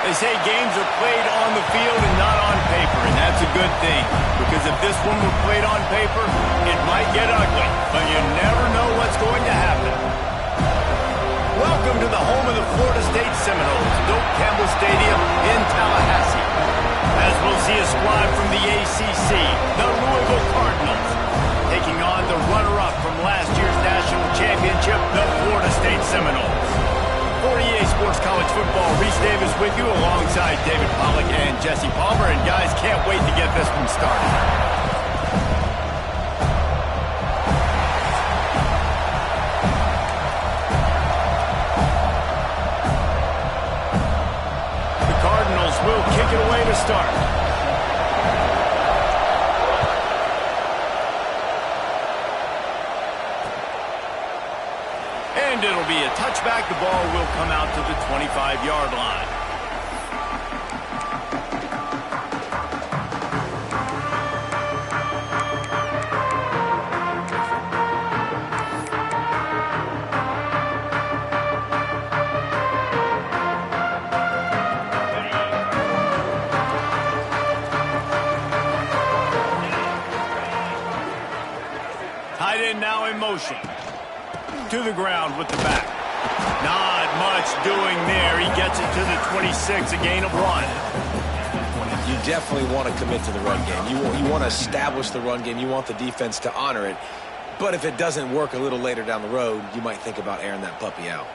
They say games are played on the field and not on paper, and that's a good thing. Because if this one were played on paper, it might get ugly. But you never know what's going to happen. Welcome to the home of the Florida State Seminoles, Doak Campbell Stadium in Tallahassee. As we'll see a squad from the ACC, the Louisville Cardinals, taking on the runner-up from last year's national championship, the Florida State Seminoles. 48 Sports College Football, Reese Davis with you alongside David Pollack and Jesse Palmer. And guys, can't wait to get this one started. The Cardinals will kick it away to start. And it'll be a touchback. The ball will come out to the 25-yard line. Tight end now in motion. To the ground with the back. Not much doing there. He gets it to the 26, a gain of 1. You definitely want to commit to the run game. You want to establish the run game. You want the defense to honor it. But if it doesn't work a little later down the road, you might think about airing that puppy out.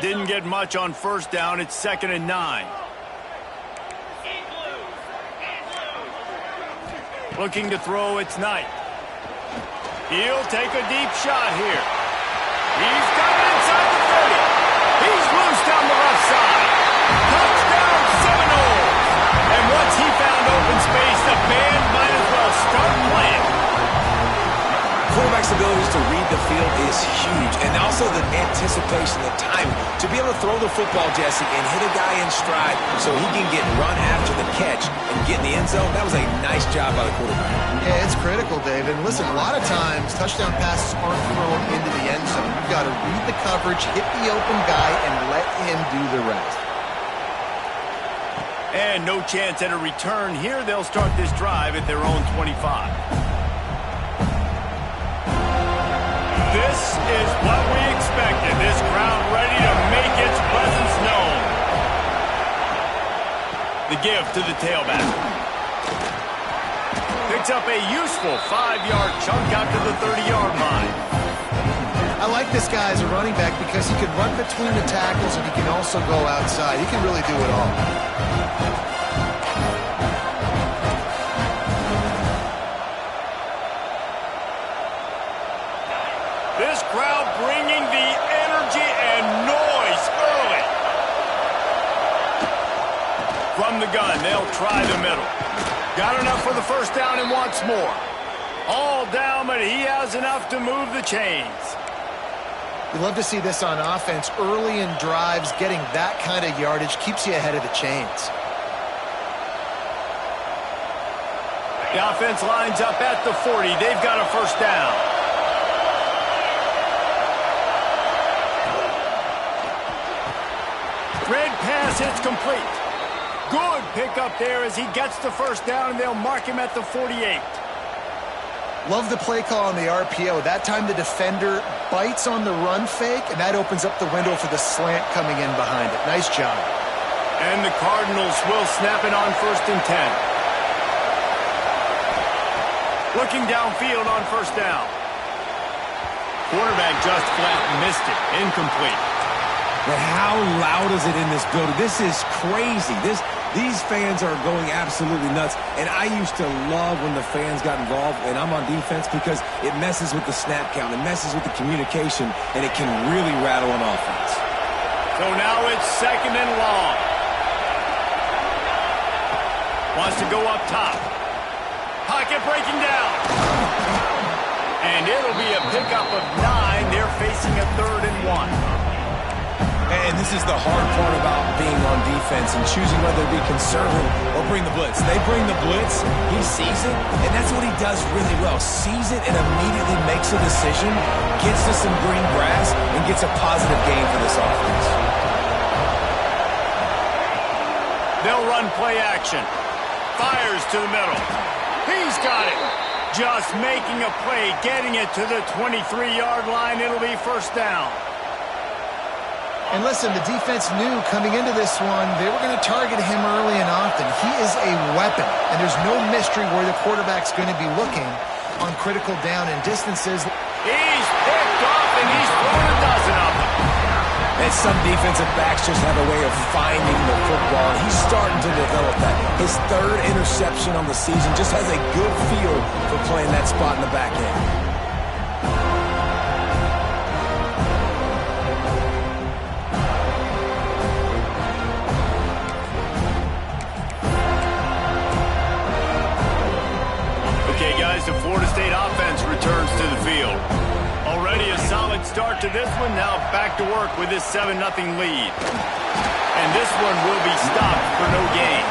Didn't get much on first down. It's 2nd and 9. Looking to throw, it's Knight. He'll take a deep shot here. He's got it inside the 30. He's loose down the left side. Touchdown Seminoles. And once he found open space, the band might as well start playing. Quarterback's abilities to read the field is huge, and also the anticipation, the timing. To be able to throw the football, Jesse, and hit a guy in stride so he can get run after the catch and get in the end zone, that was a nice job by the quarterback. Yeah, it's critical, David. And listen, a lot of times, touchdown passes aren't thrown into the end zone. You've got to read the coverage, hit the open guy, and let him do the rest. And no chance at a return here. They'll start this drive at their own 25. This is what we expected. This crowd ready to make its presence known. The give to the tailback. Picks up a useful 5-yard chunk out to the 30-yard line. I like this guy as a running back because he can run between the tackles and he can also go outside. He can really do it all. This crowd bringing the energy and noise early. From the gun, they'll try the middle. Got enough for the first down and wants more. All down, but he has enough to move the chains. You love to see this on offense. Early in drives, getting that kind of yardage keeps you ahead of the chains. The offense lines up at the 40. They've got a first down. Red pass hits complete. Good pickup there as he gets the first down, and they'll mark him at the 48. Love the play call on the RPO. That time the defender bites on the run fake, and that opens up the window for the slant coming in behind it. Nice job. And the Cardinals will snap it on 1st and 10. Looking downfield on first down. Quarterback just flat missed it. Incomplete. But how loud is it in this building? This is crazy. These fans are going absolutely nuts. And I used to love when the fans got involved, and I'm on defense, because it messes with the snap count. It messes with the communication, and it can really rattle an offense. So now it's 2nd and long. Wants to go up top. Pocket breaking down. And it'll be a pickup of 9. They're facing a 3rd and 1. And And this is the hard part about being on defense and choosing whether to be conservative or bring the blitz. They bring the blitz, he sees it, and that's what he does really well. Sees it and immediately makes a decision, gets to some green grass, and gets a positive gain for this offense. They'll run play action. Fires to the middle. He's got it. Just making a play, getting it to the 23-yard line. It'll be first down. And listen, the defense knew coming into this one, they were going to target him early and often. He is a weapon, and there's no mystery where the quarterback's going to be looking on critical down and distances. He's picked off, and he's thrown a dozen of them. And some defensive backs just have a way of finding the football. He's starting to develop that. His third interception on the season just has a good feel for playing that spot in the back end. Okay, guys, the Florida State offense returns to the field. Already a solid start to this one. Now back to work with this 7-0 lead. And this one will be stopped for no gain.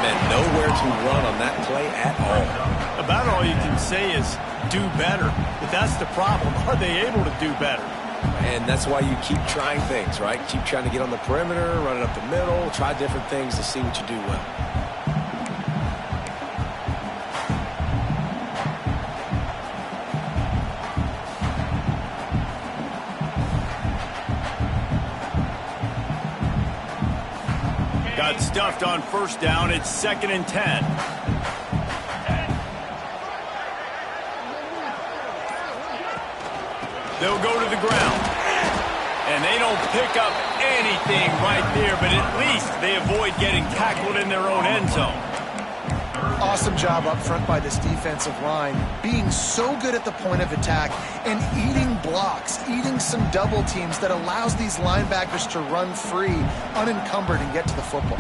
And nowhere to run on that play at all. About all you can say is do better. But that's the problem. Are they able to do better? And that's why you keep trying things, right? Keep trying to get on the perimeter, run it up the middle, try different things to see what you do well. Got stuffed on first down. It's 2nd and 10. They'll go to the ground. And they don't pick up anything right there, but at least they avoid getting tackled in their own end zone. Awesome job up front by this defensive line, being so good at the point of attack and eating blocks, eating some double teams that allows these linebackers to run free, unencumbered, and get to the football.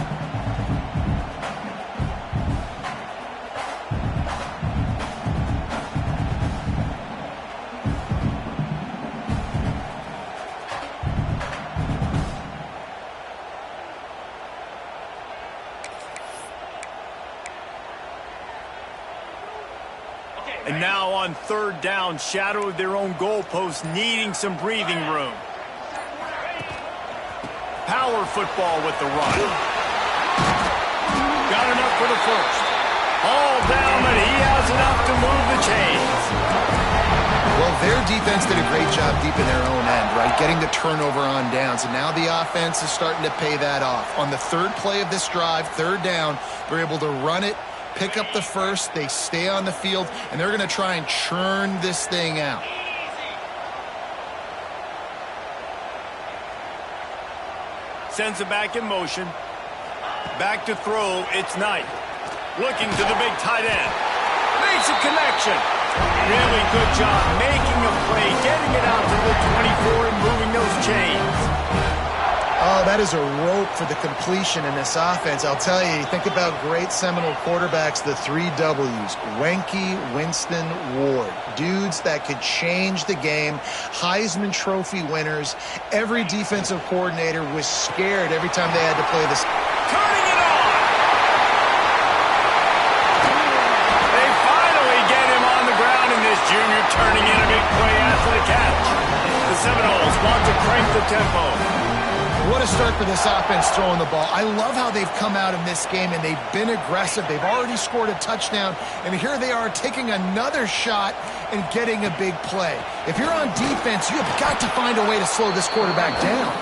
And now on third down, shadow of their own goalpost, needing some breathing room. Power football with the run. Got enough for the first. All down, but he has enough to move the chains. Well, their defense did a great job deep in their own end, right? Getting the turnover on downs. And now the offense is starting to pay that off. On the third play of this drive, third down, they're able to run it, pick up the first, they stay on the field, and they're going to try and churn this thing out. Sends it back in motion. Back to throw, it's Knight. Looking to the big tight end. Makes a connection. Really good job making a play, getting it out to the 24 and moving those chains. Oh, that is a rope for the completion in this offense. I'll tell you, think about great Seminole quarterbacks, the 3 W's. Wenke, Winston, Ward. Dudes that could change the game. Heisman Trophy winners. Every defensive coordinator was scared every time they had to play this. Turning it on! They finally get him on the ground in this junior, turning in a big play after the catch. The Seminoles want to crank the tempo. What a start for this offense throwing the ball. I love how they've come out in this game, and they've been aggressive. They've already scored a touchdown, and here they are taking another shot and getting a big play. If you're on defense, you have got to find a way to slow this quarterback down.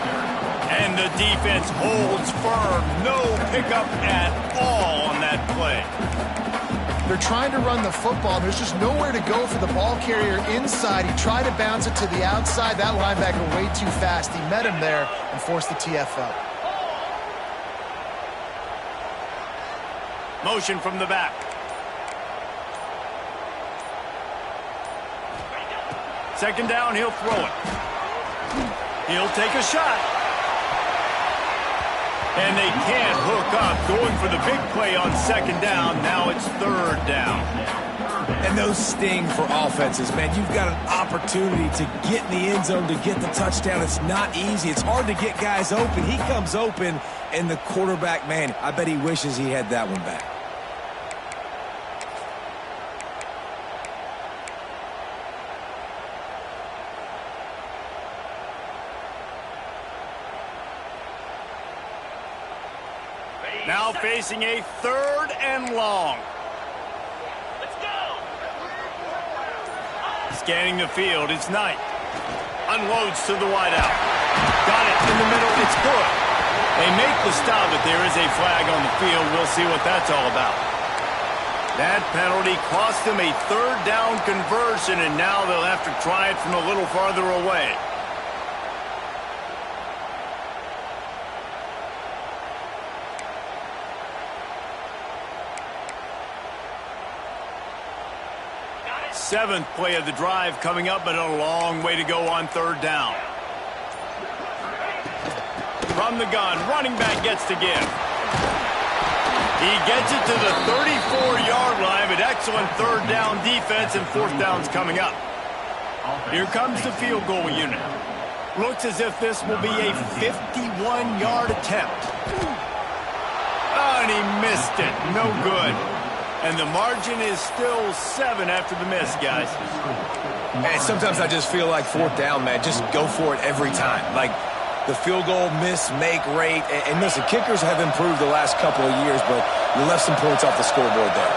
And the defense holds firm. No pickup at all on that play. They're trying to run the football. There's just nowhere to go for the ball carrier inside. He tried to bounce it to the outside. That linebacker way too fast. He met him there and forced the TFL. Motion from the back. Second down, he'll throw it. He'll take a shot. And they can't hook up, going for the big play on second down. Now it's third down. And those sting for offenses, man. You've got an opportunity to get in the end zone, to get the touchdown. It's not easy. It's hard to get guys open. He comes open, and the quarterback, man, I bet he wishes he had that one back. Now facing a 3rd and long. Scanning the field, it's Knight. Unloads to the wideout. Got it in the middle, it's good. They make the stop, but there is a flag on the field. We'll see what that's all about. That penalty cost them a 3rd down conversion, and now they'll have to try it from a little farther away. Seventh play of the drive coming up, but a long way to go on 3rd down. From the gun, running back gets to give. He gets it to the 34-yard line, but excellent 3rd down defense, and 4th down's coming up. Here comes the field goal unit. Looks as if this will be a 51-yard attempt. Oh, and he missed it. No good. And the margin is still 7 after the miss, guys. And sometimes I just feel like 4th down, man. Just go for it every time. Like the field goal miss-make rate. And listen, kickers have improved the last couple of years, but you left some points off the scoreboard there.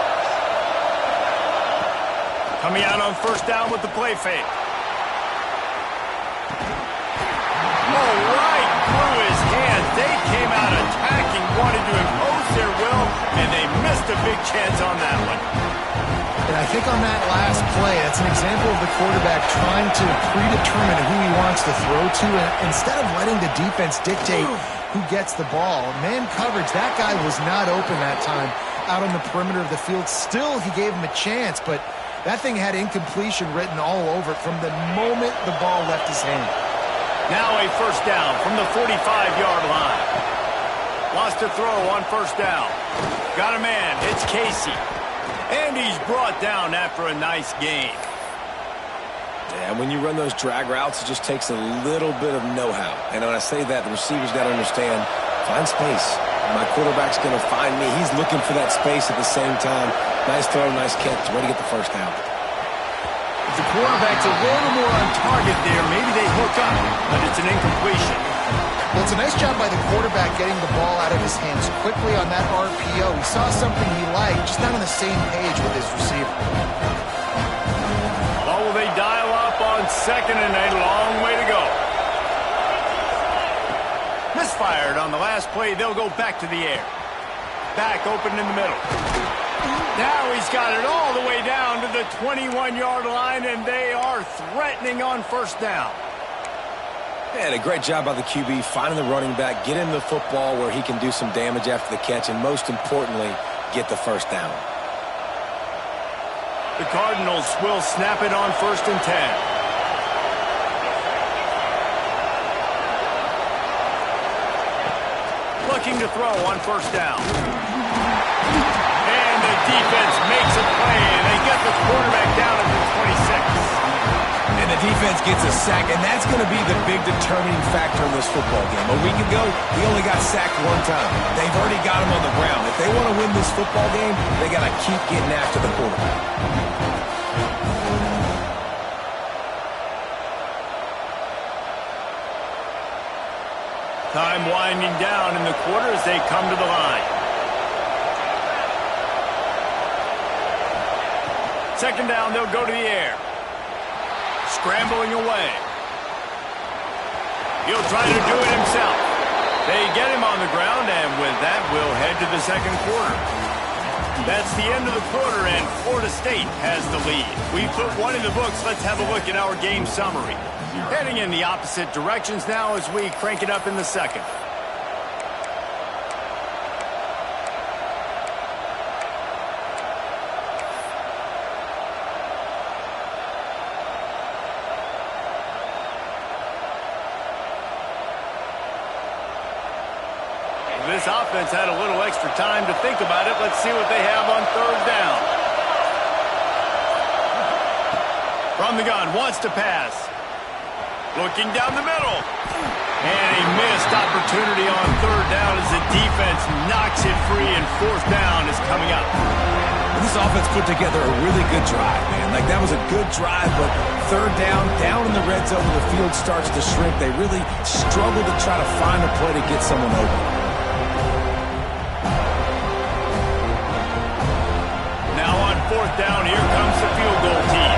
Coming out on 1st down with the play fake. Oh, right through his hands. They came out attacking, wanted to impose their will, and they missed a big chance on that one. And I think on that last play, that's an example of the quarterback trying to predetermine who he wants to throw to, and instead of letting the defense dictate who gets the ball. Man coverage, that guy was not open that time out on the perimeter of the field. Still, he gave him a chance, but that thing had incompletion written all over it from the moment the ball left his hand. Now a 1st down from the 45-yard line. Lost a throw on 1st down. Got a man. It's Casey. And he's brought down after a nice gain. Yeah, when you run those drag routes, it just takes a little bit of know-how. And when I say that, the receiver's got to understand, find space. My quarterback's going to find me. He's looking for that space at the same time. Nice throw, nice catch. Way to get the 1st down. The quarterback's a little more on target there. Maybe they hook up, but it's an incompletion. Well, it's a nice job by the quarterback getting the ball out of his hands quickly on that RPO. He saw something he liked, just not on the same page with his receiver. Well, will they dial up on 2nd and a long way to go? Misfired on the last play. They'll go back to the air. Back open in the middle. Now he's got it all the way down to the 21-yard line, and they are threatening on 1st down. And a great job by the QB finding the running back, get him the football where he can do some damage after the catch, and most importantly, get the 1st down. The Cardinals will snap it on 1st and 10. Looking to throw on 1st down. And the defense makes a play, and they get the quarterback down at the 26. And the defense gets a sack, and that's going to be the big determining factor in this football game. A week ago, he only got sacked 1 time. They've already got him on the ground. If they want to win this football game, they got to keep getting after the quarterback. Time winding down in the quarter as they come to the line. 2nd down, they'll go to the air. Scrambling away. He'll try to do it himself. They get him on the ground, and with that, we'll head to the 2nd quarter. That's the end of the quarter, and Florida State has the lead. We put 1 in the books. Let's have a look at our game summary. Heading in the opposite directions now as we crank it up in the 2nd. This offense had a little extra time to think about it. Let's see what they have on 3rd down. From the gun, wants to pass. Looking down the middle. And a missed opportunity on third down as the defense knocks it free, and fourth down is coming up. This offense put together a really good drive, man. Like, that was a good drive, but third down in the red zone, the field starts to shrink. They really struggle to try to find a play to get someone open. Now on fourth down, here comes the field goal team.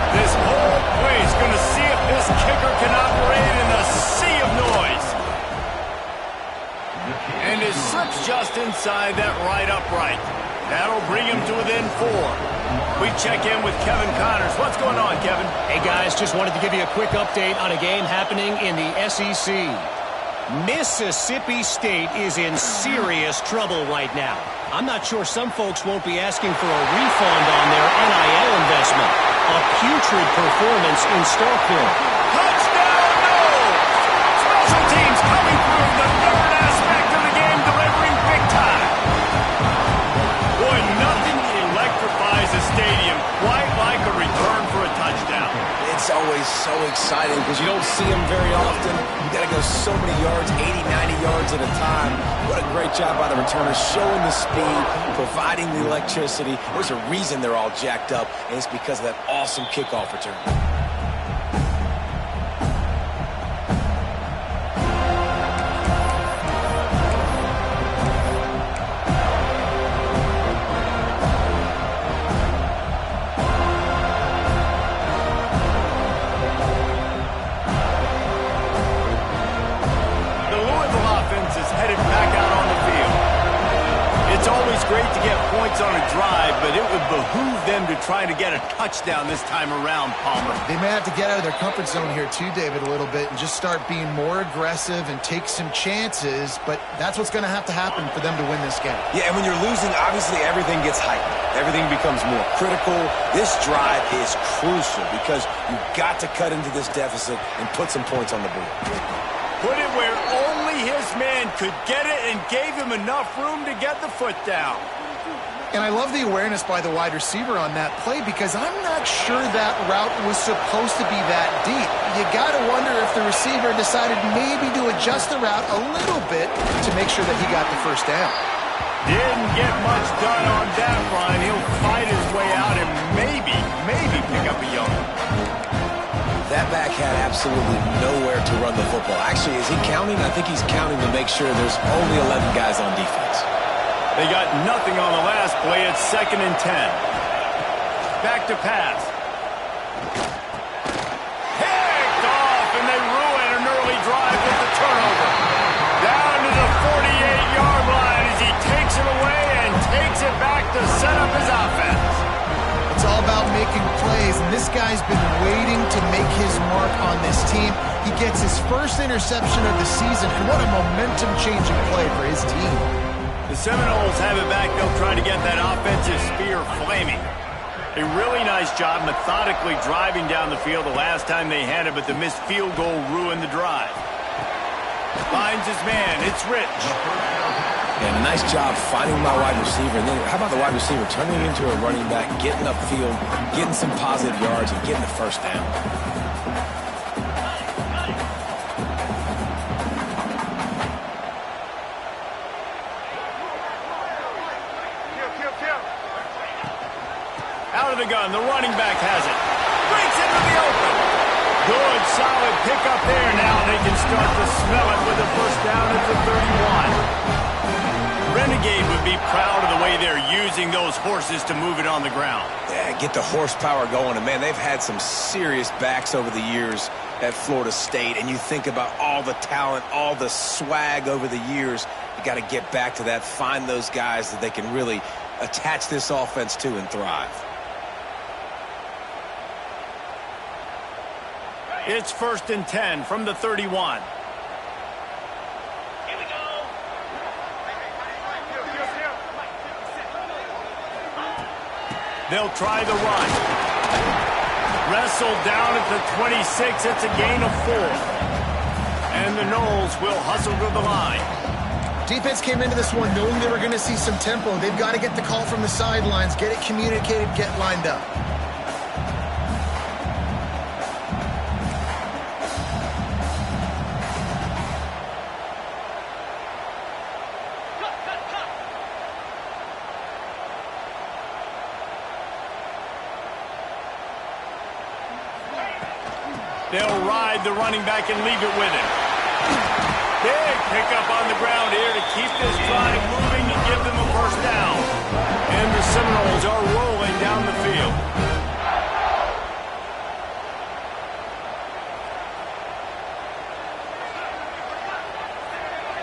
This whole place going to see if this kicker can operate in a sea of noise. And it slips just inside that right upright. That'll bring him to within 4. We check in with Kevin Connors. What's going on, Kevin? Hey, guys, just wanted to give you a quick update on a game happening in the SEC. Mississippi State is in serious trouble right now. I'm not sure some folks won't be asking for a refund on their NIL investment. A putrid performance in Starkville. Touchdown, no! Special teams coming through the third aspect of the game, delivering big time. Boy, nothing electrifies a stadium quite like a return for a touchdown. It's always so exciting because you don't see them very often. You got to go so many yards, 80, 90 yards at a time. What a great job by the returners, showing the speed, providing the electricity. There's a reason they're all jacked up, and it's because of that awesome kickoff return. Great to get points on a drive, but it would behoove them to try to get a touchdown this time around, Palmer. They may have to get out of their comfort zone here too, David, a little bit and just start being more aggressive and take some chances, but that's what's going to happen for them to win this game. Yeah, and when you're losing, obviously everything gets heightened. Everything becomes more critical. This drive is crucial because you've got to cut into this deficit and put some points on the board. Put it where only his man could get it and gave him enough room to get the foot down. And I love the awareness by the wide receiver on that play because I'm not sure that route was supposed to be that deep. You got to wonder if the receiver decided maybe to adjust the route a little bit to make sure that he got the first down. Didn't get much done on that run. He'll fight his way out and maybe pick up a yard. That back had absolutely nowhere to run the football. Actually, is he counting? I think he's counting to make sure there's only 11 guys on defense. They got nothing on the last play. It's 2nd and 10. Back to pass. Picked off, and they ruin an early drive with the turnover. Down to the 48-yard line as he takes it away and takes it back to set up his offense. It's all about making plays, and this guy's been waiting to make his mark on this team. He gets his first interception of the season, and what a momentum-changing play for his team. The Seminoles have it back. They'll try to get that offensive spear flaming. A really nice job methodically driving down the field the last time they had it, but the missed field goal ruined the drive. Finds his man. It's Rich. And a nice job finding my wide receiver. And then how about the wide receiver turning into a running back, getting upfield, getting some positive yards, and getting the first down. Out of the gun, the running back has it. Breaks into the open. Good, solid pickup there. Now they can start to smell it with a first down at the 31. Renegade would be proud of the way they're using those horses to move it on the ground. Yeah, get the horsepower going. And, man, they've had some serious backs over the years at Florida State. And you think about all the talent, all the swag over the years. You got to get back to that, find those guys that they can really attach this offense to and thrive. It's 1st and 10 from the 31. They'll try the run. Wrestled down at the 26. It's a gain of 4. And the Noles will hustle to the line. Defense came into this one knowing they were going to see some tempo. They've got to get the call from the sidelines, get it communicated, get lined up. They'll ride the running back and leave it with him. Big pickup on the ground here to keep this drive moving and give them a first down. And the Seminoles are rolling down the field.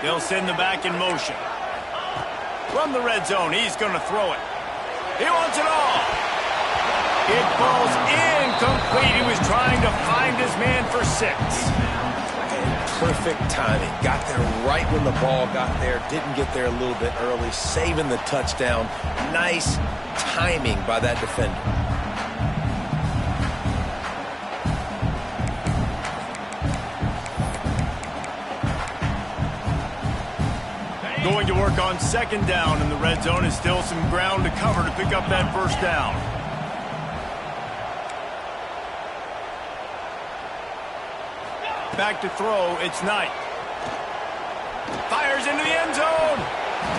They'll send the back in motion. From the red zone, he's going to throw it. He wants it all. It falls incomplete. He was trying to find his man for 6. Perfect timing. Got there right when the ball got there. Didn't get there a little bit early. Saving the touchdown. Nice timing by that defender. Going to work on second down in the red zone. Is still some ground to cover to pick up that first down. Back to throw, it's Knight. Fires into the end zone.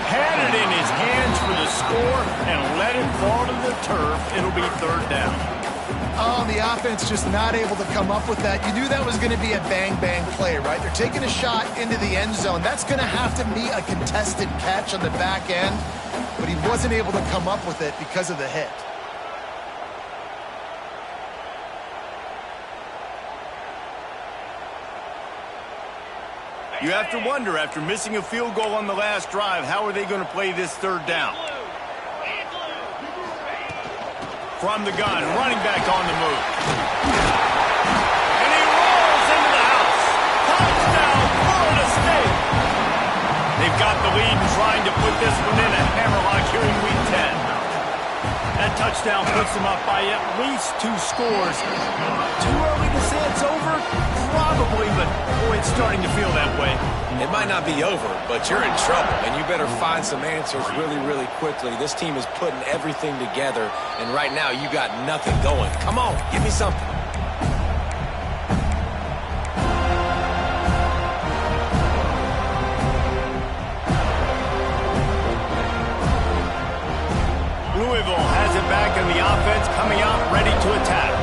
Had it in his hands for the score and let it fall to the turf. It'll be third down. Oh, the offense just not able to come up with that. You knew that was going to be a bang-bang play, right? They're taking a shot into the end zone. That's going to have to be a contested catch on the back end, but he wasn't able to come up with it because of the hit. You have to wonder, after missing a field goal on the last drive, how are they going to play this third down? From the gun, running back on the move. And he rolls into the house. Touchdown, Florida State. They've got the lead and trying to put this one in a hammerlock here in Week 10. That touchdown puts them up by at least 2 scores. Too early to say it's over? Probably, but boy, it's starting to feel that way. It might not be over, but you're in trouble, and you better find some answers really, really quickly. This team is putting everything together, and right now you got nothing going. Come on, give me something. Louisville has it back, and the offense coming out ready to attack.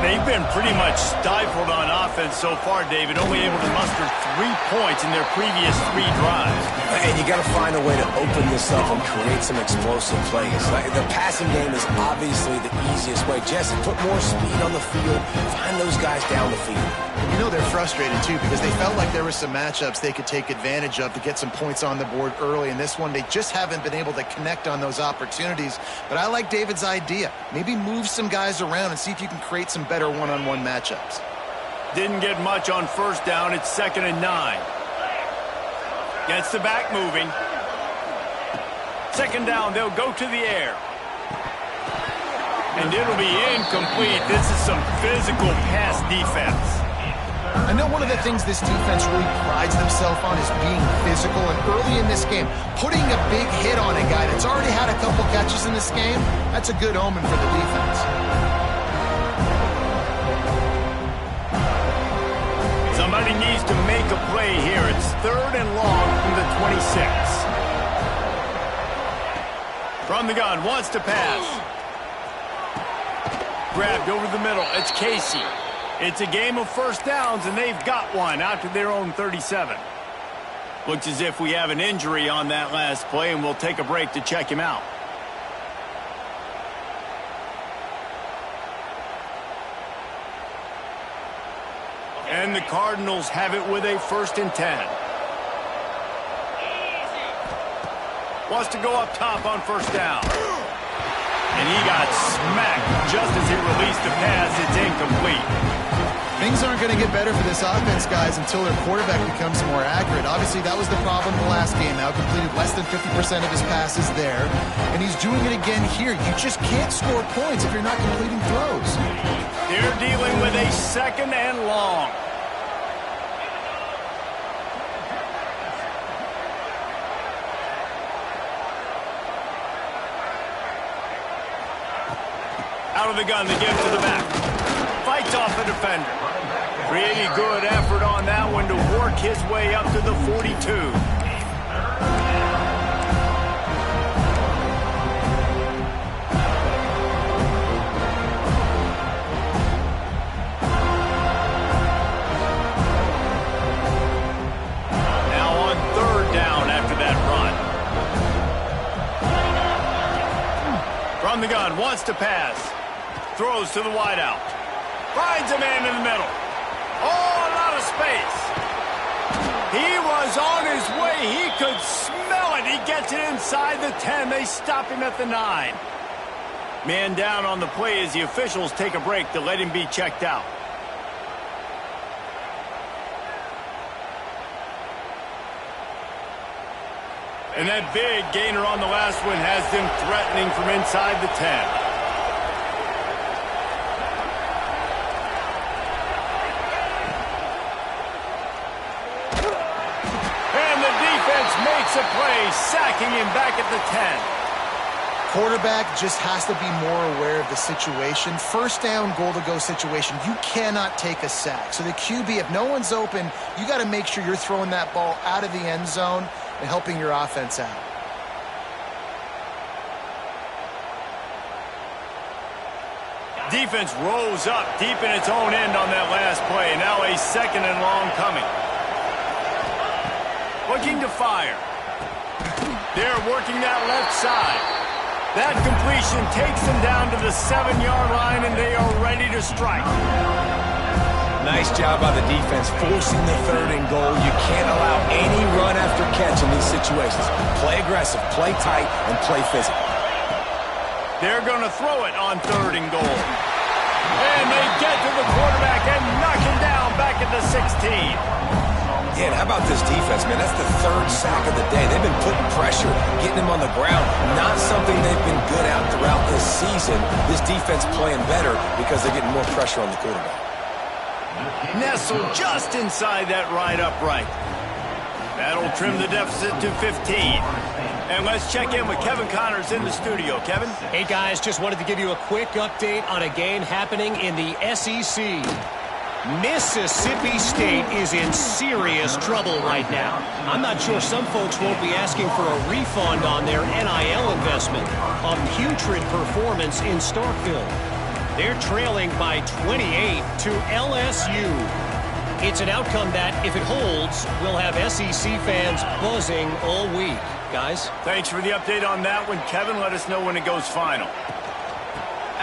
They've been pretty much stifled on offense so far, David, only able to muster 3 points in their previous 3 drives. And you got to find a way to open this up and create some explosive plays. The passing game is obviously the easiest way. Jesse, put more speed on the field. Find those guys down the field. You know they're frustrated, too, because they felt like there were some matchups they could take advantage of to get some points on the board early. In this one, they just haven't been able to connect on those opportunities. But I like David's idea. Maybe move some guys around and see if you can create some better one-on-one matchups. Didn't get much on first down. It's 2nd and 9. Gets the back moving. 2nd down, they'll go to the air. And it'll be incomplete. This is some physical pass defense. I know one of the things this defense really prides themselves on is being physical, and early in this game, putting a big hit on a guy that's already had a couple catches in this game, that's a good omen for the defense. Somebody needs to make a play here. It's 3rd and long from the 26. From the gun, wants to pass. Grabbed over the middle. It's Casey. It's a game of first downs, and they've got one out to their own 37. Looks as if we have an injury on that last play, and we'll take a break to check him out. And the Cardinals have it with a 1st and 10. Wants to go up top on first down. And he got smacked just as he released the pass. It's incomplete. Things aren't going to get better for this offense, guys, until their quarterback becomes more accurate. Obviously, that was the problem the last game out. Completed less than 50% of his passes there. And he's doing it again here. You just can't score points if you're not completing throws. They're dealing with a 2nd and long. Out of the gun, they give it to the back. Fights off the defender. Pretty good effort on that one to work his way up to the 42. the gun, wants to pass. Throws to the wideout. Finds a man in the middle. Oh, a lot of space. He was on his way. He could smell it. He gets it inside the 10. They stop him at the 9. Man down on the play as the officials take a break to let him be checked out. And that big gainer on the last one has them threatening from inside the 10. Makes a play, sacking him back at the 10. Quarterback just has to be more aware of the situation. First down, goal-to-go situation. You cannot take a sack. So the QB, if no one's open, you got to make sure you're throwing that ball out of the end zone and helping your offense out. Defense rolls up deep in its own end on that last play. Now a 2nd and long coming. Looking to fire. They're working that left side. That completion takes them down to the 7-yard line, and they are ready to strike. Nice job by the defense forcing the 3rd and goal. You can't allow any run after catch in these situations. Play aggressive, play tight, and play physical. They're going to throw it on 3rd and goal. And they get to the quarterback and knock him down back at the 16. Yeah, and how about this defense, man? That's the 3rd sack of the day. They've been putting pressure, getting him on the ground. Not something they've been good at throughout this season. This defense playing better because they're getting more pressure on the quarterback. Nestled just inside that right upright. That'll trim the deficit to 15. And let's check in with Kevin Connors in the studio. Kevin? Hey, guys, just wanted to give you a quick update on a game happening in the SEC. Mississippi State is in serious trouble right now. I'm not sure some folks won't be asking for a refund on their NIL investment. A putrid performance in Starkville. They're trailing by 28 to LSU. It's an outcome that, if it holds, will have SEC fans buzzing all week. Guys? Thanks for the update on that one, Kevin. Let us know when it goes final.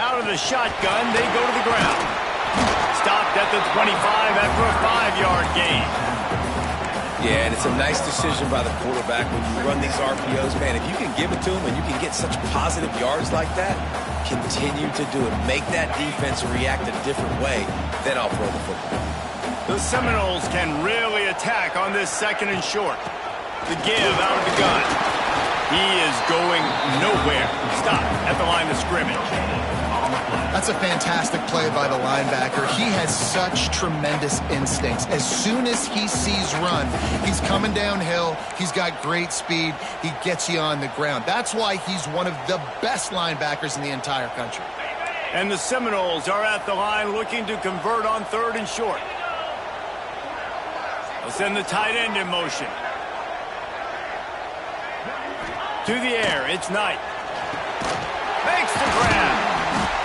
Out of the shotgun, they go to the ground. Stopped at the 25 after a 5-yard gain. Yeah, and it's a nice decision by the quarterback when you run these RPOs. Man, if you can give it to him and you can get such positive yards like that, continue to do it. Make that defense react a different way, then I'll throw the football. The Seminoles can really attack on this 2nd and short. The give out of the gun. He is going nowhere. Stop at the line of scrimmage. That's a fantastic play by the linebacker. He has such tremendous instincts. As soon as he sees run, he's coming downhill. He's got great speed. He gets you on the ground. That's why he's one of the best linebackers in the entire country. And the Seminoles are at the line looking to convert on 3rd and short. They'll send the tight end in motion. To the air, it's Knight. Makes the grab.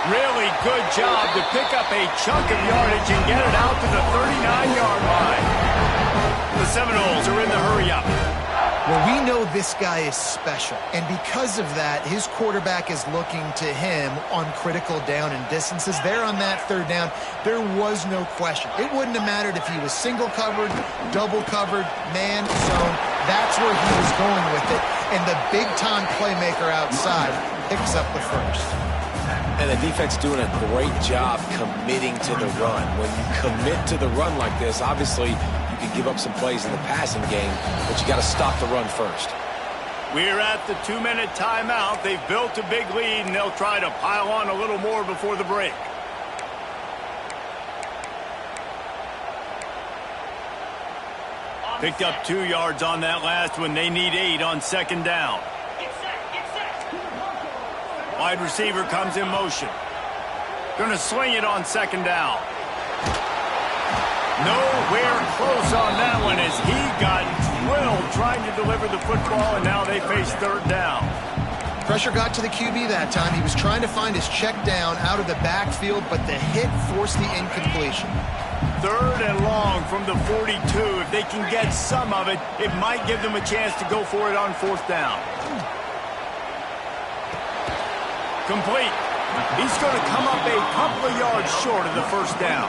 Really good job to pick up a chunk of yardage and get it out to the 39-yard line. The Seminoles are in the hurry-up. Well, we know this guy is special, and because of that, his quarterback is looking to him on critical down and distances. There on that 3rd down, there was no question. It wouldn't have mattered if he was single covered, double covered, man, zone. That's where he was going with it, and the big-time playmaker outside picks up the first. And the defense doing a great job committing to the run. When you commit to the run like this, obviously you can give up some plays in the passing game, but you got to stop the run first. We're at the 2-minute timeout. They've built a big lead, and they'll try to pile on a little more before the break. Picked up 2 yards on that last one. They need 8 on 2nd down. Wide receiver comes in motion. Going to swing it on 2nd down. Nowhere close on that one as he got drilled trying to deliver the football, and now they face 3rd down. Pressure got to the QB that time. He was trying to find his check down out of the backfield, but the hit forced the incompletion. 3rd and long from the 42. If they can get some of it, it might give them a chance to go for it on 4th down. Complete. He's going to come up a couple of yards short of the first down.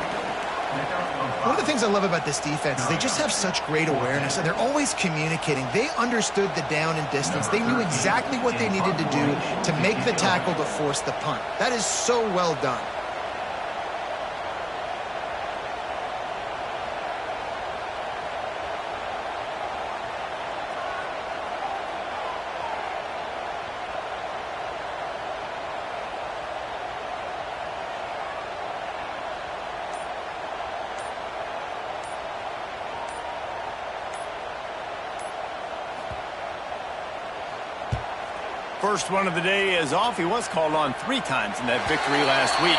One of the things I love about this defense is they just have such great awareness, and they're always communicating. They understood the down and distance. They knew exactly what they needed to do to make the tackle to force the punt. That is so well done. First one of the day is off. He was called on 3 times in that victory last week.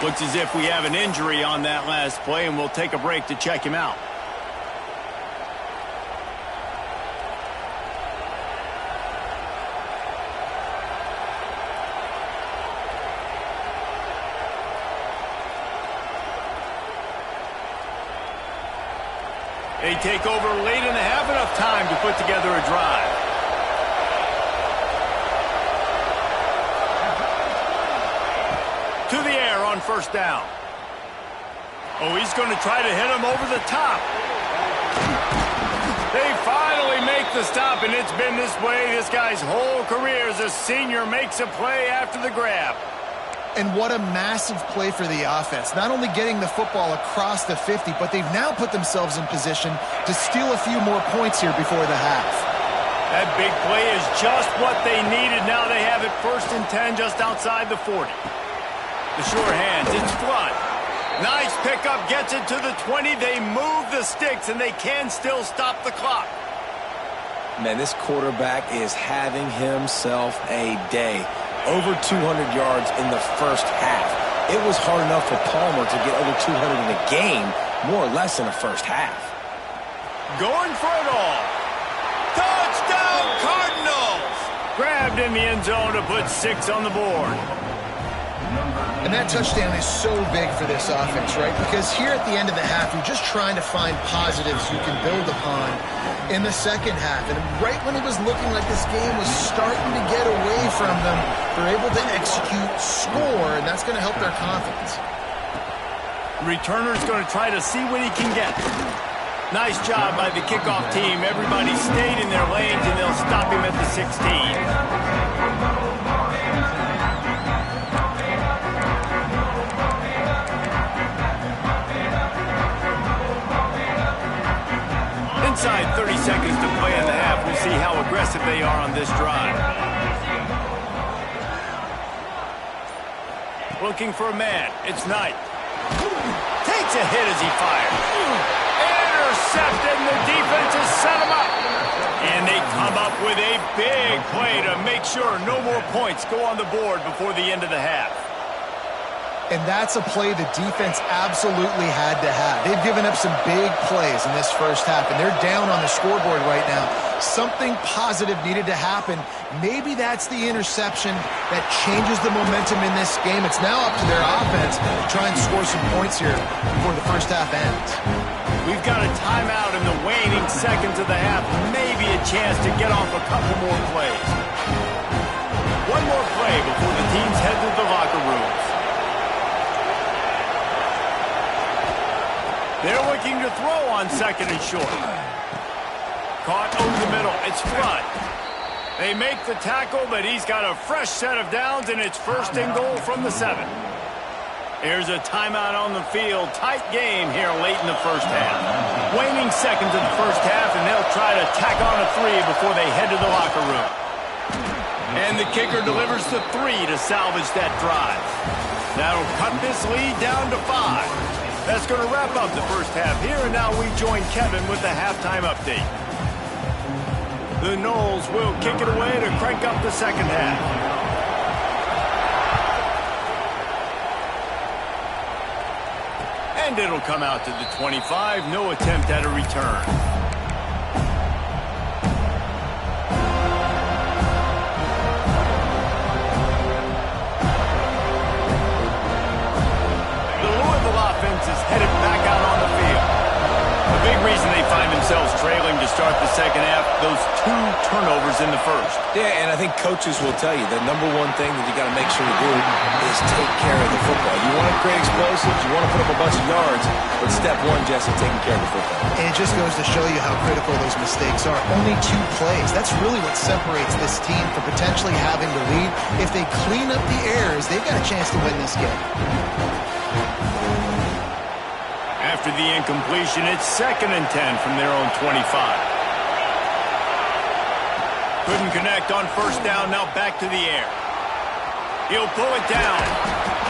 Looks as if we have an injury on that last play, and we'll take a break to check him out. They take over late in the half, enough time to put together a drive. To the air on first down. Oh, he's going to try to hit him over the top. They finally make the stop, and it's been this way this guy's whole career as a senior. Makes a play after the grab. And what a massive play for the offense. Not only getting the football across the 50, but they've now put themselves in position to steal a few more points here before the half. That big play is just what they needed. Now they have it 1st and 10 just outside the 40. The sure hands, it's Flood. Nice pickup, gets it to the 20. They move the sticks, and they can still stop the clock. Man, this quarterback is having himself a day. Over 200 yards in the first half. It was hard enough for Palmer to get over 200 in a game, more or less in the first half. Going for it all. Touchdown, Cardinals! Grabbed in the end zone to put 6 on the board. And that touchdown is so big for this offense, right? Because here at the end of the half, you're just trying to find positives you can build upon in the second half. And right when it was looking like this game was starting to get away from them, they're able to execute, score, and that's going to help their confidence. Returner's going to try to see what he can get. Nice job by the kickoff team. Everybody stayed in their lanes, and they'll stop him at the 16. Inside 30 seconds to play in the half. We'll see how aggressive they are on this drive. Looking for a man. It's Knight. Takes a hit as he fires. Intercepted, and the defense has set him up. And they come up with a big play to make sure no more points go on the board before the end of the half. And that's a play the defense absolutely had to have. They've given up some big plays in this first half, and they're down on the scoreboard right now. Something positive needed to happen. Maybe that's the interception that changes the momentum in this game. It's now up to their offense to try and score some points here before the first half ends. We've got a timeout in the waning seconds of the half. Maybe a chance to get off a couple more plays. One more play before the teams head to the locker rooms. They're looking to throw on 2nd and short. Caught over the middle. It's Flood. They make the tackle, but he's got a fresh set of downs, and it's 1st and goal from the 7. Here's a timeout on the field. Tight game here late in the first half. Waning seconds of the first half, and they'll try to tack on a 3 before they head to the locker room. And the kicker delivers the 3 to salvage that drive. That'll cut this lead down to 5. That's going to wrap up the first half here, and now we join Kevin with the halftime update. The Noles will kick it away to crank up the second half. And it'll come out to the 25. No attempt at a return. Is headed back out on the field. A big reason they find themselves trailing to start the second half, those 2 turnovers in the first. Yeah, and I think coaches will tell you the number one thing that you got to make sure to do is take care of the football. You want to create explosives, you want to put up a bunch of yards, but step one, Jesse, taking care of the football. And it just goes to show you how critical those mistakes are. Only 2 plays. That's really what separates this team from potentially having to lead. If they clean up the errors, they've got a chance to win this game. After the incompletion, it's 2nd and 10 from their own 25. Couldn't connect on first down, now back to the air. He'll pull it down.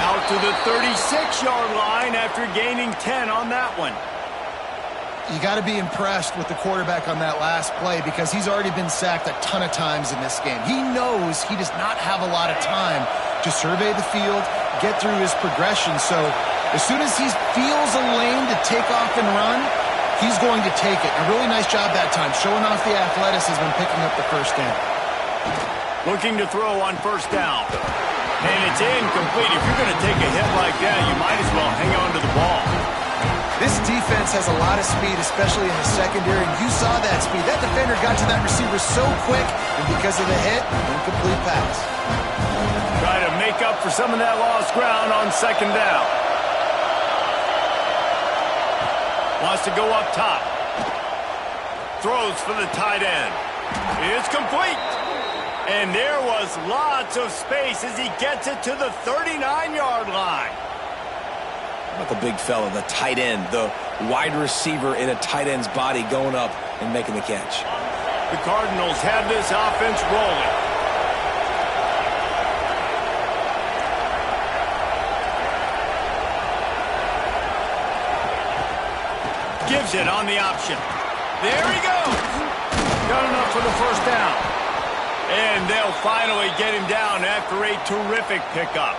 Out to the 36-yard line after gaining 10 on that one. You got to be impressed with the quarterback on that last play because he's already been sacked a ton of times in this game. He knows he does not have a lot of time to survey the field, get through his progression. So as soon as he feels a lane to take off and run, he's going to take it. A really nice job that time, showing off the athleticism and picking up the first down. Looking to throw on first down. And it's incomplete. If you're going to take a hit like that, you might as well hang on to the ball. This defense has a lot of speed, especially in the secondary, and you saw that speed. That defender got to that receiver so quick, and because of the hit, incomplete pass. Try to make up for some of that lost ground on second down. Wants to go up top. Throws for the tight end. It's complete. And there was lots of space as he gets it to the 39-yard line. How about the big fella, the tight end, the wide receiver in a tight end's body going up and making the catch. The Cardinals have this offense rolling. Gives it on the option. There he goes. Got enough for the first down. And they'll finally get him down after a terrific pickup.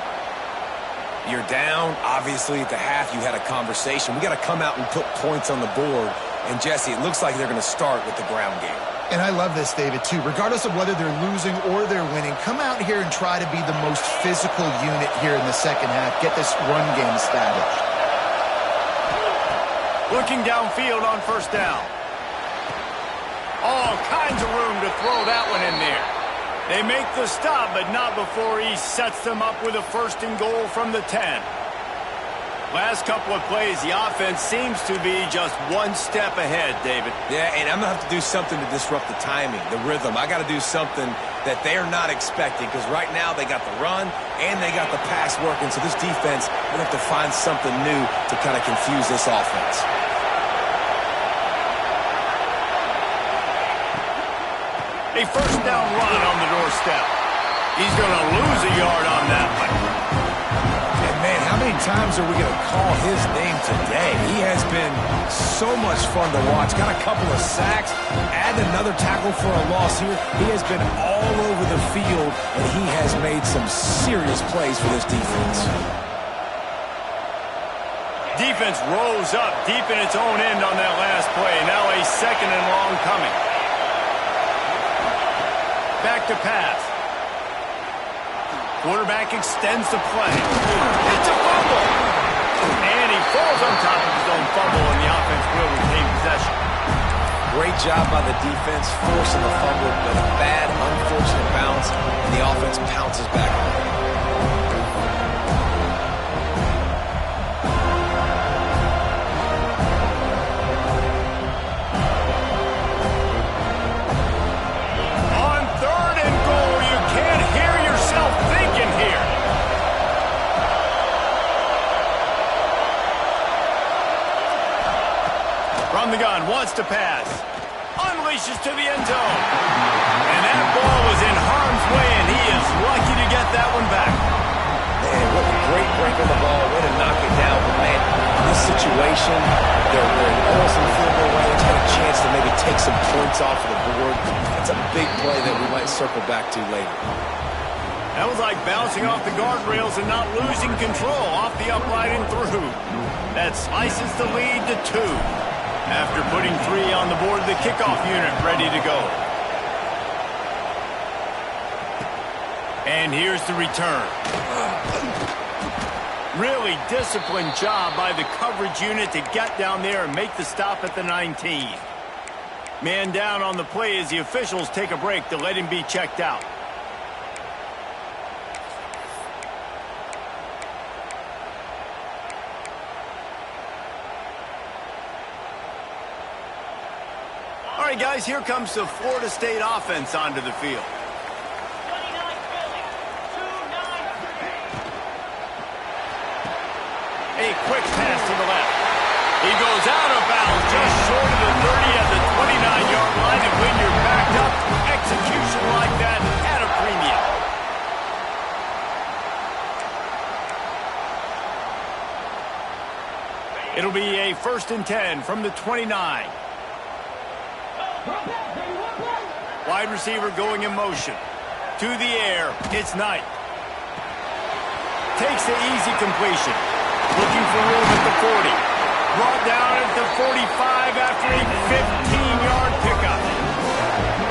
You're down. Obviously, at the half, you had a conversation. We got to come out and put points on the board. And, Jesse, it looks like they're going to start with the ground game. And I love this, David, too. Regardless of whether they're losing or they're winning, come out here and try to be the most physical unit here in the second half. Get this run game established. Looking downfield on first down. All kinds of room to throw that one in there. They make the stop, but not before he sets them up with a 1st and goal from the 10. Last couple of plays, the offense seems to be just one step ahead, David. Yeah, and I'm going to have to do something to disrupt the timing, the rhythm. I got to do something that they're not expecting because right now they got the run and they got the pass working. So this defense, we're going to have to find something new to kind of confuse this offense. A first down run on the doorstep. He's going to lose a yard on that one. And, man, how many times are we going to call his name today? He has been so much fun to watch. Got a couple of sacks. Add another tackle for a loss here. He has been all over the field, and he has made some serious plays for this defense. Defense rose up deep in its own end on that last play. Now a 2nd and long coming. Back to pass. Quarterback extends the play. It's a fumble. And he falls on top of his own fumble, and the offense will retain possession. Great job by the defense, forcing the fumble, but a bad, unfortunate bounce, and the offense pounces back on it. From the gun, wants to pass. Unleashes to the end zone. And that ball was in harm's way, and he is lucky to get that one back. Man, what a great break on the ball. Way to knock it down. But, man, in this situation, they're in almost in field goal range. Had a chance to maybe take some points off of the board. That's a big play that we might circle back to later. That was like bouncing off the guardrails and not losing control off the upright and through. That slices the lead to 2. After putting 3 on the board, the kickoff unit ready to go. And here's the return. Really disciplined job by the coverage unit to get down there and make the stop at the 19. Man down on the play as the officials take a break to let him be checked out. All right, guys, here comes the Florida State offense onto the field. A quick pass to the left. He goes out of bounds just short of the 30 at the 29-yard line, and when you're backed up, execution like that at a premium. It'll be a 1st and 10 from the 29. Wide receiver going in motion. To the air, it's Knight. Takes the easy completion. Looking for room at the 40. Brought down at the 45 after a 15-yard pickup.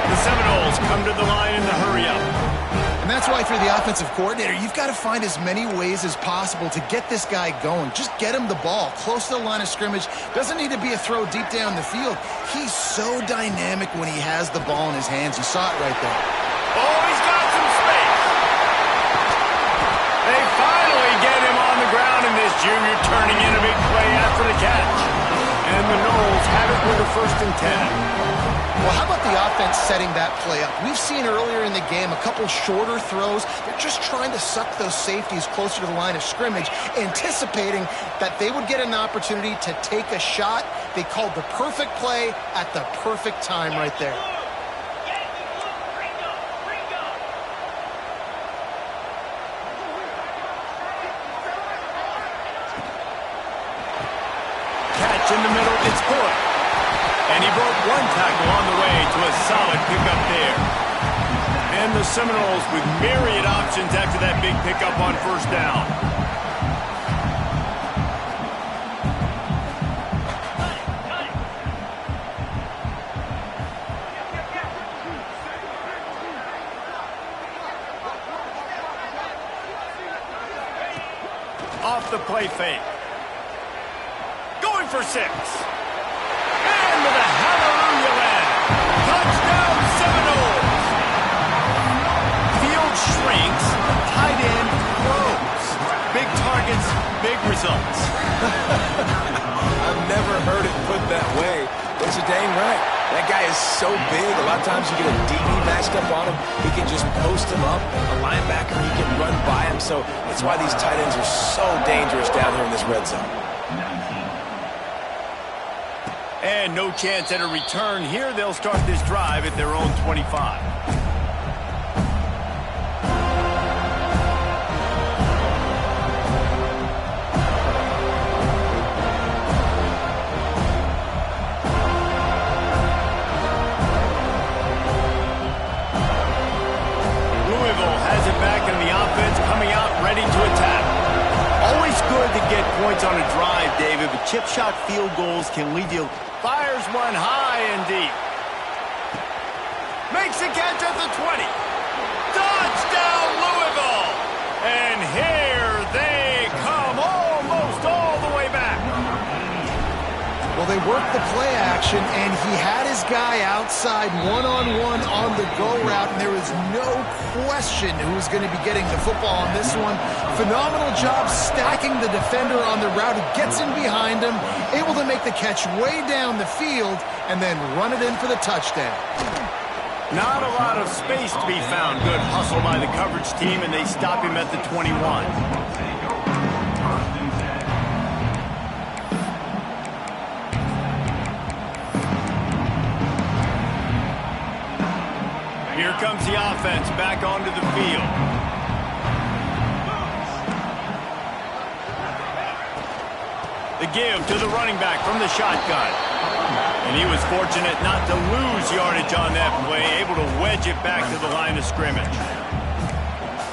The Seminoles come to the line in the hurry-up. And that's why, if you're the offensive coordinator, you've got to find as many ways as possible to get this guy going. Just get him the ball close to the line of scrimmage. Doesn't need to be a throw deep down the field. He's so dynamic when he has the ball in his hands. You saw it right there. Oh, he's got some space. They finally get him on the ground, and this junior turning in a big play after the catch. And the Noles have it with a 1st and 10. Well, how about the offense setting that play up? We've seen earlier in the game a couple shorter throws. They're just trying to suck those safeties closer to the line of scrimmage, anticipating that they would get an opportunity to take a shot. They called the perfect play at the perfect time right there. Catch in the middle, it's good. And he broke one tackle on the way to a solid pickup there. And the Seminoles with myriad options after that big pickup on 1st down. Off the play fake. Going for 6. And with a hallelujah land. Touchdown Seminoles. Field shrinks. Tight end grows. Big targets, big results. I've never heard it put that way, but you're dang right. That guy is so big. A lot of times you get a DB matched up on him. He can just post him up. A linebacker, he can run by him. So that's why these tight ends are so dangerous down here in this red zone. And no chance at a return here. They'll start this drive at their own 25. Louisville has it back, and the offense coming out ready to attack. Always good to get points on a drive, David, but chip shot field goals can lead you. Fires one high and deep. Makes a catch at the 20. Touchdown, Louisville! And here they come, almost all the way back. Well, they worked the play action, and he had his guy outside one-on-one on the go route, and there was no question who was going to be getting the football on this one. Phenomenal job stacking the defender on the route. He gets in behind him, able to make the catch way down the field, and then run it in for the touchdown. Not a lot of space to be found. Good hustle by the coverage team, and they stop him at the 21. Here comes the offense back onto the field. The give to the running back from the shotgun. And he was fortunate not to lose yardage on that play, able to wedge it back to the line of scrimmage.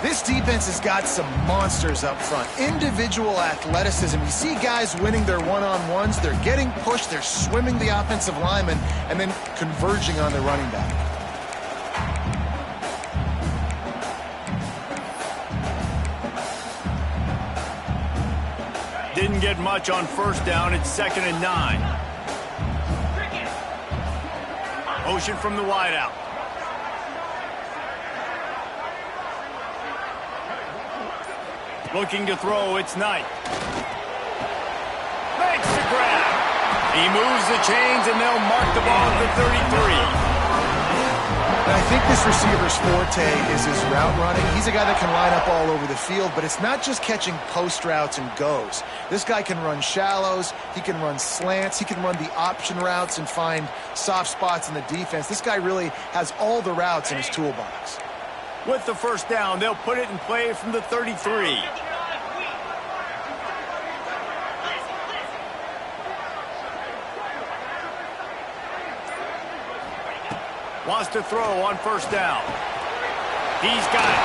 This defense has got some monsters up front. Individual athleticism. You see guys winning their one-on-ones. They're getting pushed. They're swimming the offensive lineman and then converging on the running back. Didn't get much on 1st down. It's 2nd and 9. Motion from the wideout. Looking to throw, it's Knight. Makes the grab. He moves the chains, and they'll mark the ball at the 33. I think this receiver's forte is his route running. He's a guy that can line up all over the field, but it's not just catching post routes and goes. This guy can run shallows, he can run slants, he can run the option routes and find soft spots in the defense. This guy really has all the routes in his toolbox. With the first down, they'll put it in play from the 33. Wants to throw on first down. He's got it.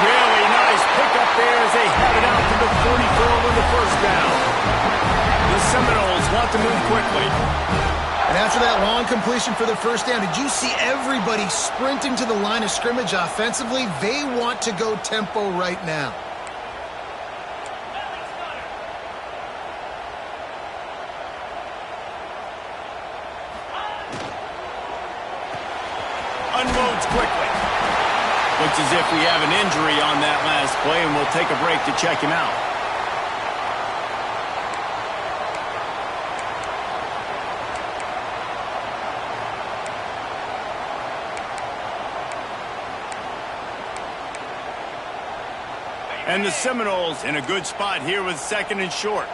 Really nice pickup there as they have it out to the 44 with the first down. The Seminoles want to move quickly. And after that long completion for the first down, did you see everybody sprinting to the line of scrimmage offensively? They want to go tempo right now. Unloads quickly. Looks as if we have an injury on that last play, and we'll take a break to check him out. And the Seminoles in a good spot here with second and short.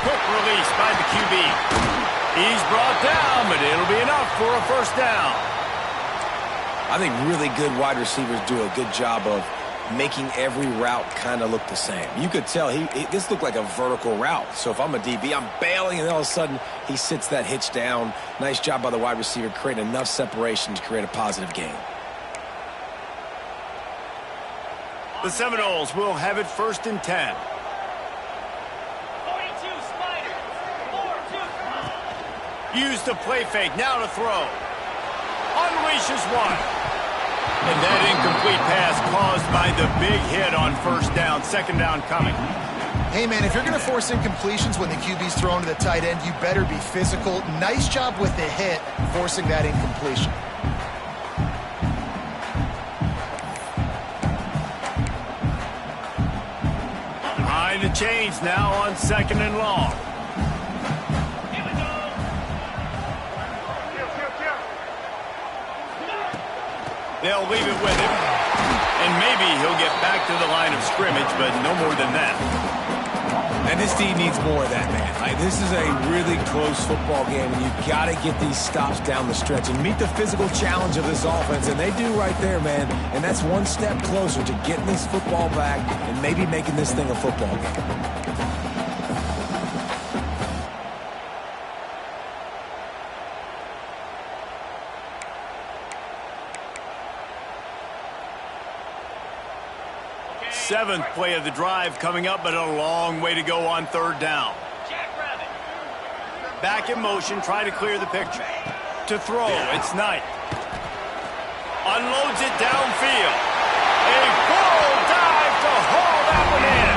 Quick release by the QB. He's brought down, but it'll be enough for a first down. I think really good wide receivers do a good job of making every route kind of look the same. You could tell this looked like a vertical route. So if I'm a DB, I'm bailing, and all of a sudden he sits that hitch down. Nice job by the wide receiver, creating enough separation to create a positive gain. The Seminoles will have it first and 10. Use the play fake, now to throw. Unleashes one. And that incomplete pass caused by the big hit on first down. Second down coming. Hey, man, if you're going to force incompletions when the QB's thrown to the tight end, you better be physical. Nice job with the hit, forcing that incompletion. Behind the chains now on second and long. They'll leave it with him. And maybe he'll get back to the line of scrimmage, but no more than that. And this team needs more of that, man. Like, this is a really close football game, and you've got to get these stops down the stretch and meet the physical challenge of this offense, and they do right there, man. And that's one step closer to getting this football back and maybe making this thing a football game. Seventh play of the drive coming up, but a long way to go on third down. Back in motion, try to clear the picture. To throw, it's Knight. Unloads it downfield. A full dive to haul that one in.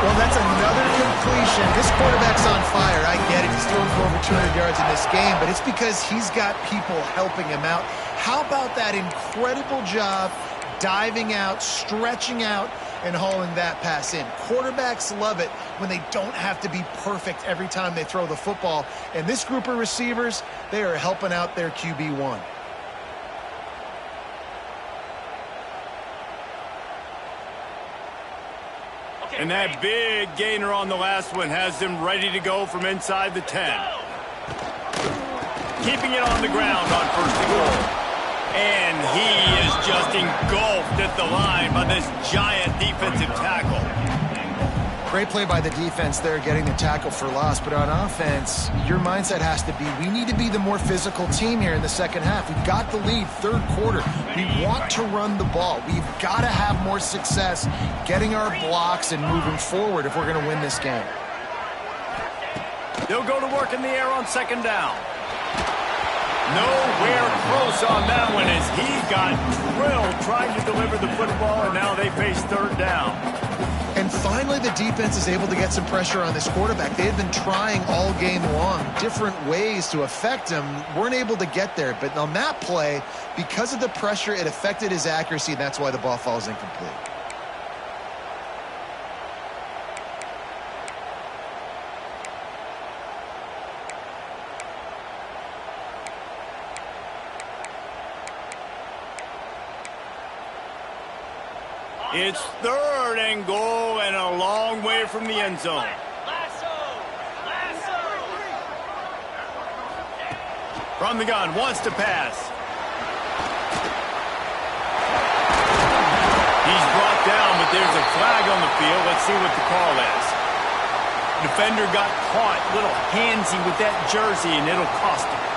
Well, that's another completion. This quarterback's on fire. I get it. He's thrown for over 200 yards in this game, but it's because he's got people helping him out. How about that incredible job diving out, stretching out, and hauling that pass in? Quarterbacks love it when they don't have to be perfect every time they throw the football. And this group of receivers, they are helping out their QB1. And that big gainer on the last one has them ready to go from inside the 10. Keeping it on the ground on first and goal. And he is just engulfed at the line by this giant defensive tackle. Great play by the defense there, getting the tackle for loss. But on offense, your mindset has to be, we need to be the more physical team here in the second half. We've got the lead, third quarter. We want to run the ball. We've got to have more success getting our blocks and moving forward if we're going to win this game. They'll go to work in the air on second down. Nowhere close on that one as he got drilled trying to deliver the football, and now they face third down. And finally, the defense is able to get some pressure on this quarterback. They had been trying all game long different ways to affect him, weren't able to get there. But on that play, because of the pressure, it affected his accuracy, and that's why the ball falls incomplete. It's 3rd and goal and a long way from the end zone. From the gun, wants to pass. He's brought down, but there's a flag on the field. Let's see what the call is. Defender got caught, little handsy with that jersey, and it'll cost him.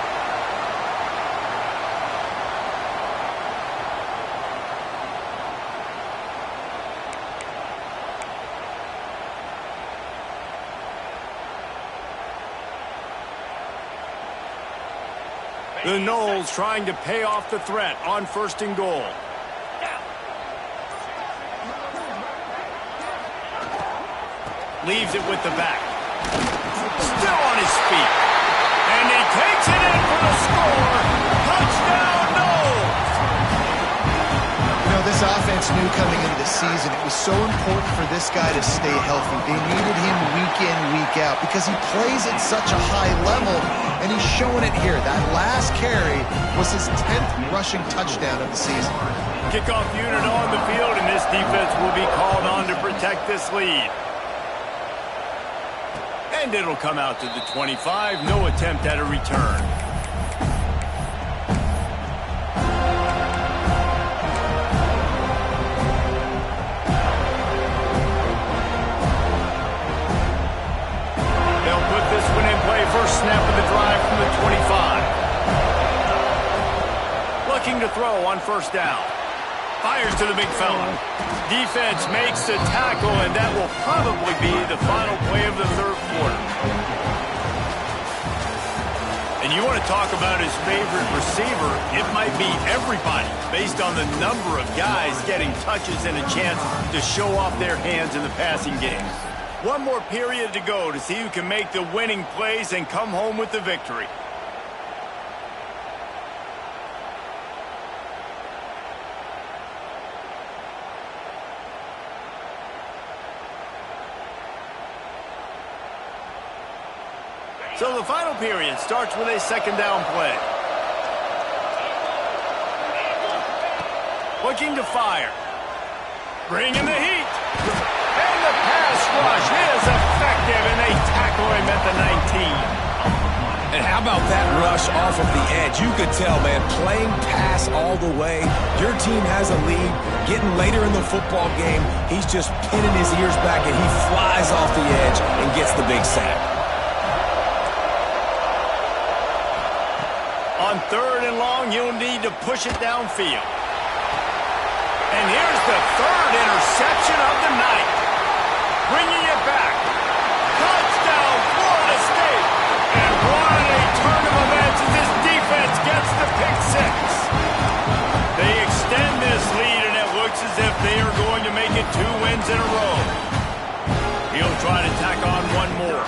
The Noles trying to pay off the threat on 1st and goal. Leaves it with the back. Still on his feet. And he takes it in for the score. Touchdown, Noles! You know, this offense knew coming into the season it was so important for this guy to stay healthy. They needed him week in, week out because he plays at such a high level. And he's showing it here. That last carry was his 10th rushing touchdown of the season. Kickoff unit on the field, and this defense will be called on to protect this lead. And it'll come out to the 25. No attempt at a return. First snap of the drive from the 25. Looking to throw on 1st down. Fires to the big fella. Defense makes the tackle, and that will probably be the final play of the 3rd quarter. And you want to talk about his favorite receiver, it might be everybody, based on the number of guys getting touches and a chance to show off their hands in the passing game. One more period to go to see who can make the winning plays and come home with the victory. So the final period starts with a 2nd down play. Looking to fire. Bringing the heat. And the pass rush is effective, and they tackle him at the 19. And how about that rush off of the edge? You could tell, man, playing pass all the way. Your team has a lead. Getting later in the football game, he's just pinning his ears back, and he flies off the edge and gets the big sack. On 3rd and long, you'll need to push it downfield. And here's the 3rd interception of the night. Bringing it back. Touchdown, Florida State. And what a turn of events as this defense gets the pick 6. They extend this lead, and it looks as if they are going to make it 2 wins in a row. He'll try to tack on one more.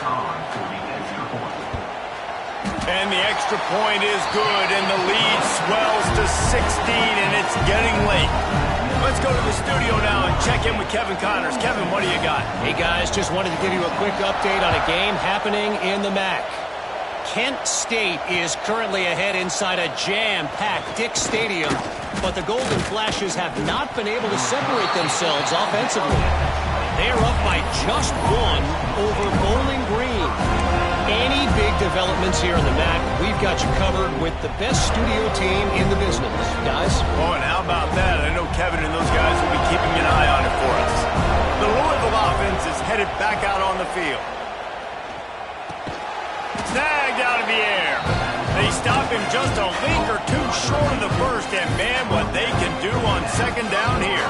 And the extra point is good, and the lead swells to 16, and it's getting late. Let's go to the studio now and check in with Kevin Connors. Kevin, what do you got? Hey, guys, just wanted to give you a quick update on a game happening in the MAC. Kent State is currently ahead inside a jam-packed Dick's Stadium, but the Golden Flashes have not been able to separate themselves offensively. They are up by just 1 over Bowling Green. Any big developments here in the MAC, we've got you covered with the best studio team in the business. Guys? Oh, and how about that? I know Kevin and those guys will be keeping an eye on it for us. The Louisville offense is headed back out on the field. Snagged out of the air. They stop him just a link or 2 short of the first, and man, what they can do on 2nd down here.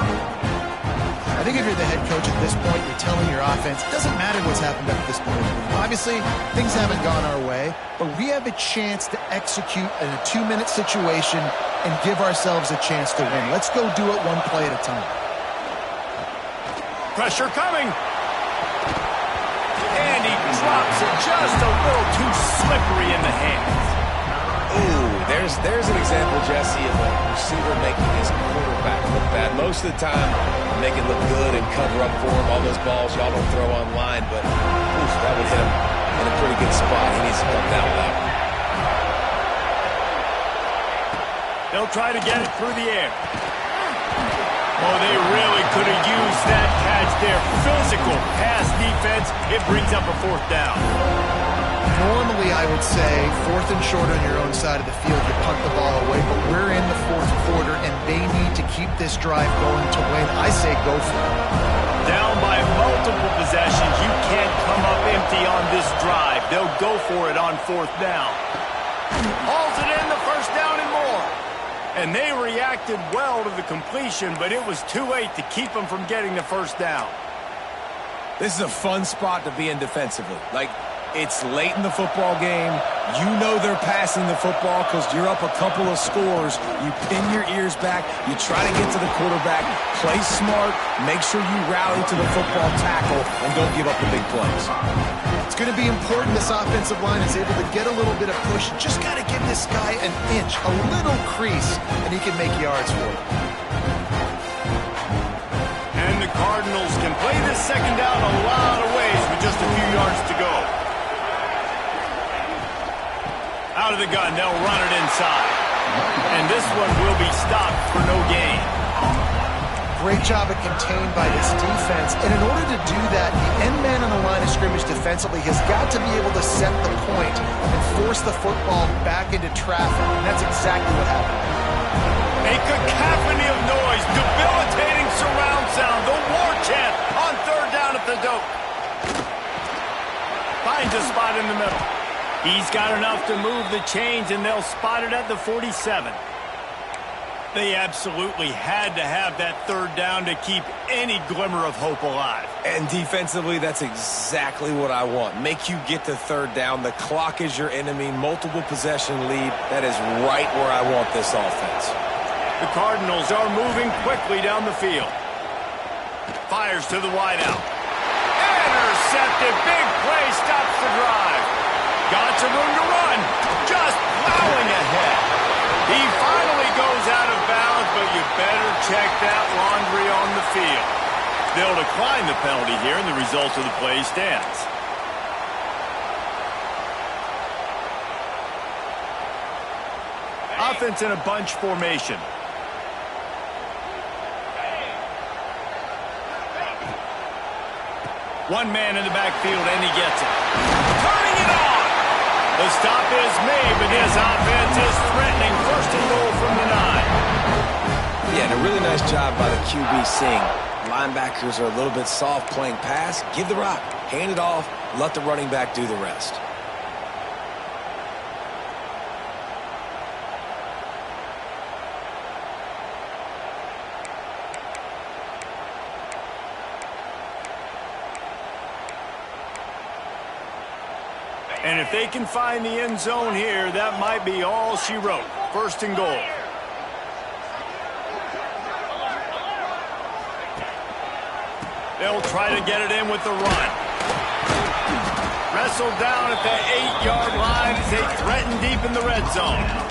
I think if you're the head coach at this point, you're telling your offense, it doesn't matter what's happened up to this point. Obviously, things haven't gone our way, but we have a chance to execute in a 2-minute situation and give ourselves a chance to win. Let's go do it 1 play at a time. Pressure coming. And he drops it just a little too slippery in the hands. Ooh, there's an example, Jesse, of a receiver making his quarterback look bad. Most of the time, make it look good and cover up for him. All those balls y'all don't throw online, but oof, that would hit him in a pretty good spot. He needs to come down with that one. They'll try to get it through the air. Oh, they really could have used that catch there. Physical pass defense. It brings up a 4th down. Normally, I would say 4th and short on your own side of the field, you punt the ball away, but we're in the 4th quarter, and they need to keep this drive going to win. I say go for it. Down by multiple possessions, you can't come up empty on this drive. They'll go for it on 4th down. Hauls it in, the 1st down and more. And they reacted well to the completion, but it was too late to keep them from getting the 1st down. This is a fun spot to be in defensively. Like, it's late in the football game. You know they're passing the football because you're up a couple of scores. You pin your ears back. You try to get to the quarterback. Play smart. Make sure you rally to the football tackle and don't give up the big plays. It's going to be important this offensive line is able to get a little bit of push. Just got to give this guy an inch, a little crease, and he can make yards for it. And the Cardinals can play this 2nd down a lot of ways with just a few yards to go. Out of the gun, they'll run it inside. And this one will be stopped for no gain. Great job of contained by this defense. And in order to do that, the end man on the line of scrimmage defensively has got to be able to set the point and force the football back into traffic. And that's exactly what happened. A cacophony of noise, debilitating surround sound, the war chant on 3rd down at the dope. Finds a spot in the middle. He's got enough to move the chains, and they'll spot it at the 47. They absolutely had to have that 3rd down to keep any glimmer of hope alive. And defensively, that's exactly what I want. Make you get to 3rd down. The clock is your enemy. Multiple possession lead. That is right where I want this offense. The Cardinals are moving quickly down the field. Fires to the wideout. Intercepted. Big play stops the drive. Got some room to run. Just plowing ahead. He finally goes out of bounds, but you better check that laundry on the field. They'll decline the penalty here, and the result of the play stands. Offense in a bunch formation. One man in the backfield, and he gets it. Turning it on! The stop is made, but this offense is threatening 1st and goal from the 9. Yeah, and a really nice job by the QB seeing linebackers are a little bit soft playing pass. Give the rock, hand it off, let the running back do the rest. And if they can find the end zone here, that might be all she wrote. 1st and goal. They'll try to get it in with the run. Wrestled down at the 8-yard line as they threaten deep in the red zone.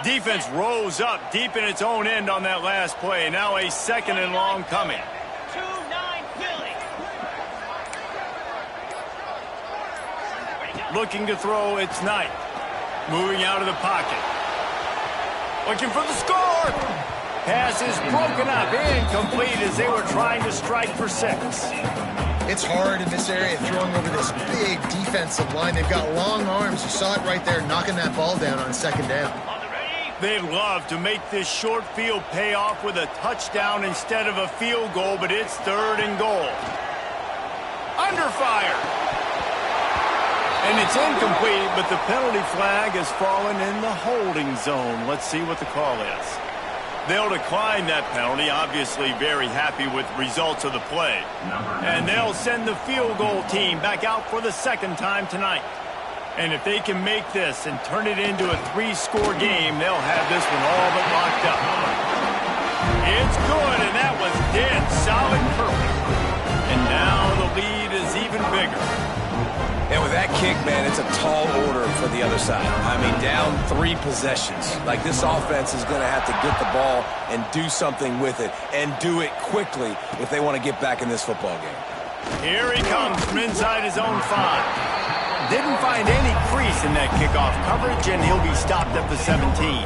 Defense rose up deep in its own end on that last play. Now a 2nd and long coming. 2-9 Philly. Looking to throw, it's Knight. Moving out of the pocket. Looking for the score. Pass is broken up, incomplete as they were trying to strike for 6. It's hard in this area throwing over this big defensive line. They've got long arms. You saw it right there, knocking that ball down on 2nd down. They'd love to make this short field pay off with a touchdown instead of a field goal, but it's 3rd and goal. Under fire. And it's incomplete, but the penalty flag has fallen in the holding zone. Let's see what the call is. They'll decline that penalty, obviously very happy with results of the play. And they'll send the field goal team back out for the second time tonight. And if they can make this and turn it into a 3-score game, they'll have this one all but locked up. It's good, and that was dead solid perfect. And now the lead is even bigger. And with that kick, man, it's a tall order for the other side. I mean, down 3 possessions. Like, this offense is going to have to get the ball and do something with it, and do it quickly if they want to get back in this football game. Here he comes from inside his own 5. Didn't find any crease in that kickoff coverage, and he'll be stopped at the 17.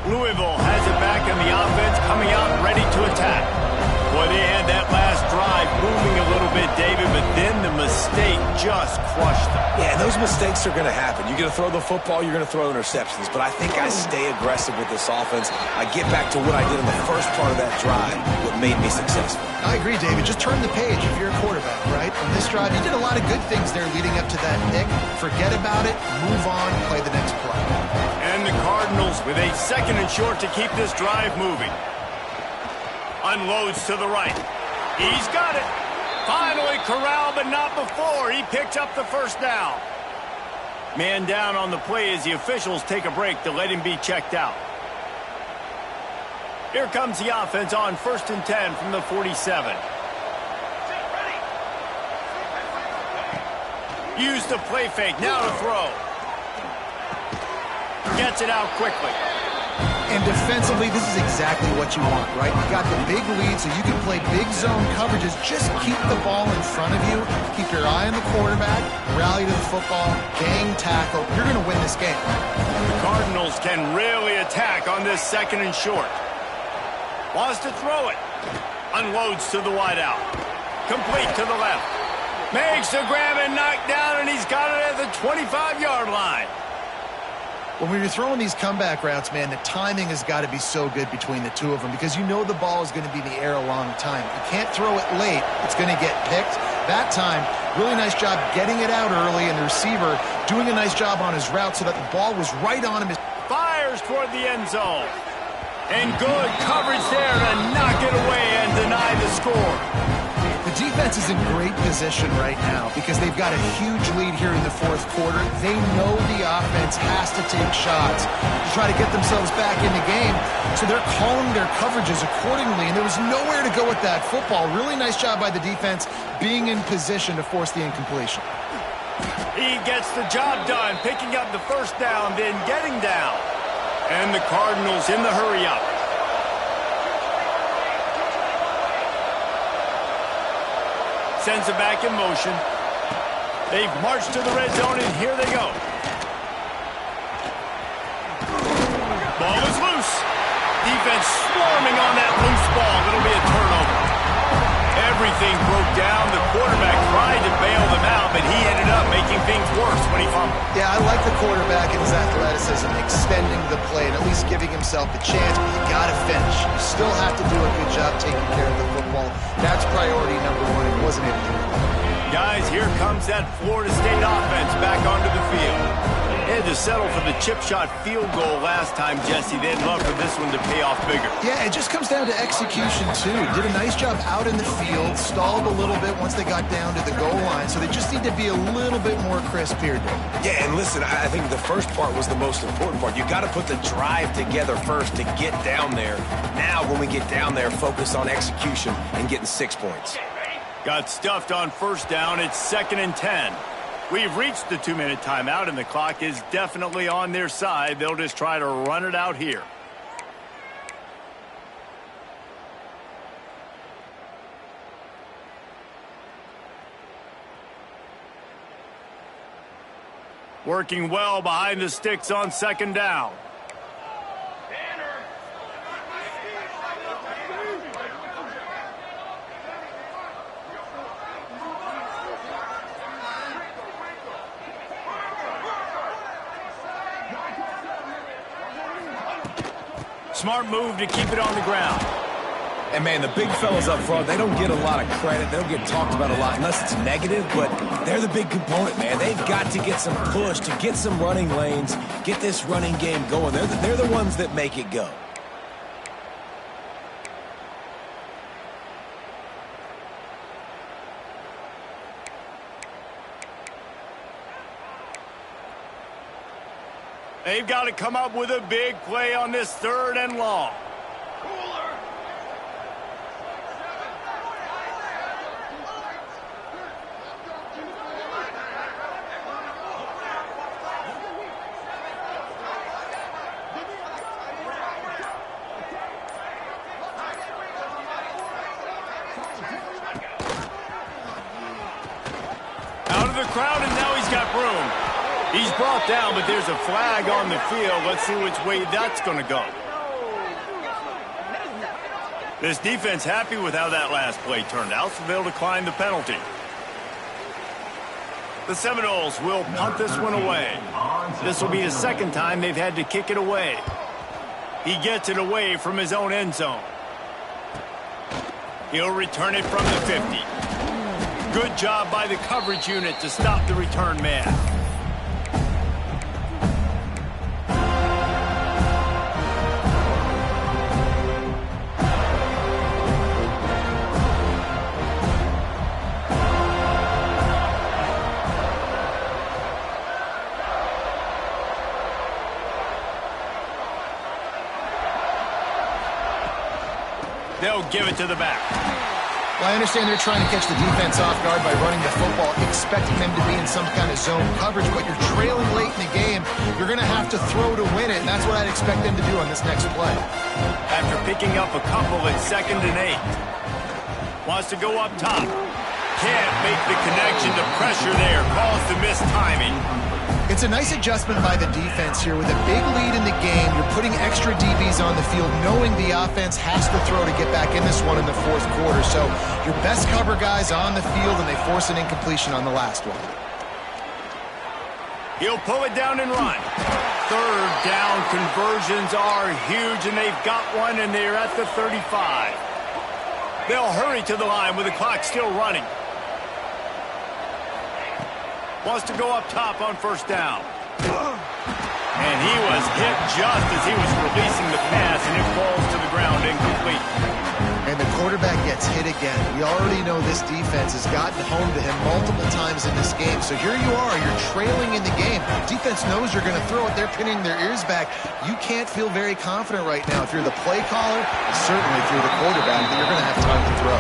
Louisville has it back, and the offense coming out ready to attack. Well, they had that last drive moving a little bit, David, but then the mistake just crushed them. Yeah, and those mistakes are going to happen. You're going to throw the football, you're going to throw interceptions. But I think I stay aggressive with this offense. I get back to what I did in the first part of that drive, what made me successful. I agree, David. Just turn the page if you're a quarterback, right? On this drive, you did a lot of good things there leading up to that pick. Forget about it, move on, play the next play. And the Cardinals with a 2nd and short to keep this drive moving. Unloads to the right. He's got it. Finally corralled, but not before. He picked up the first down. Man down on the play as the officials take a break to let him be checked out. Here comes the offense on 1st and 10 from the 47. Use the play fake. Now to throw. Gets it out quickly. And defensively, this is exactly what you want, right? You got the big lead, so you can play big zone coverages. Just keep the ball in front of you. Keep your eye on the quarterback. Rally to the football. Gang tackle. You're going to win this game. The Cardinals can really attack on this 2nd and short. Wants to throw it. Unloads to the wideout. Complete to the left. Makes the grab and knock down, and he's got it at the 25-yard line. When you're throwing these comeback routes, man, the timing has got to be so good between the two of them because you know the ball is going to be in the air a long time. You can't throw it late. It's going to get picked. That time, really nice job getting it out early, and the receiver doing a nice job on his route so that the ball was right on him. Fires toward the end zone. And good coverage there to knock it away and deny the score. The defense is in great position right now because they've got a huge lead here in the 4th quarter. They know the offense has to take shots to try to get themselves back in the game. So they're calling their coverages accordingly, and there was nowhere to go with that football. Really nice job by the defense being in position to force the incompletion. He gets the job done, picking up the first down, then getting down. And the Cardinals in the hurry-up. Sends it back in motion. They've marched to the red zone, and here they go. Ball is loose. Defense swarming on that loose ball. It'll be a turnover. Everything broke down. The quarterback tried to bail them out, but he ended up making things worse when he fumbled. Yeah, I like the quarterback and his athleticism, extending the play and at least giving himself the chance, but you got to finish. You still have to do a good job taking care of the football. That's priority number 1, and wasn't able to do that. Guys, here comes that Florida State offense back onto the field. They had to settle for the chip shot field goal last time, Jesse. They'd love for this one to pay off bigger. Yeah, it just comes down to execution, too. Did a nice job out in the field, stalled a little bit once they got down to the goal line, so they just need to be a little bit more crisp here, Dave. Yeah, and listen, I think the first part was the most important part. You got to put the drive together first to get down there. Now, when we get down there, focus on execution and getting 6 points. Got stuffed on first down. It's 2nd and 10. We've reached the 2-minute timeout, and the clock is definitely on their side. They'll just try to run it out here. Working well behind the sticks on 2nd down. Smart move to keep it on the ground. And, man, the big fellas up front, they don't get a lot of credit. They don't get talked about a lot unless it's negative, but they're the big component, man. They've got to get some push, to get some running lanes, get this running game going. They're the ones that make it go. They've got to come up with a big play on this 3rd and long. Out of the crowd, and now he's got room. He's brought down, but there's a flag on the field. Let's see which way that's going to go. This defense happy with how that last play turned out, so they'll decline the penalty. The Seminoles will punt this one away. This will be the 2nd time they've had to kick it away. He gets it away from his own end zone. He'll return it from the 50. Good job by the coverage unit to stop the return man. They'll give it to the back. Well, I understand they're trying to catch the defense off guard by running the football, expecting them to be in some kind of zone coverage, but you're trailing late in the game. You're going to have to throw to win it, and that's what I'd expect them to do on this next play. After picking up a couple at 2nd and 8. Wants to go up top. Can't make the connection. The pressure there caused the missed timing. It's a nice adjustment by the defense here. With a big lead in the game, you're putting extra DBs on the field, knowing the offense has to throw to get back in this one in the 4th quarter. So your best cover guys on the field, and they force an incompletion on the last one. He'll pull it down and run. 3rd down conversions are huge, and they've got one, and they're at the 35. They'll hurry to the line with the clock still running. Wants to go up top on 1st down. And he was hit just as he was releasing the pass, and it falls to the ground incomplete. And the quarterback gets hit again. We already know this defense has gotten home to him multiple times in this game. So here you are, you're trailing in the game. Defense knows you're going to throw it. They're pinning their ears back. You can't feel very confident right now. If you're the play caller, certainly if you're the quarterback, then you're going to have time to throw.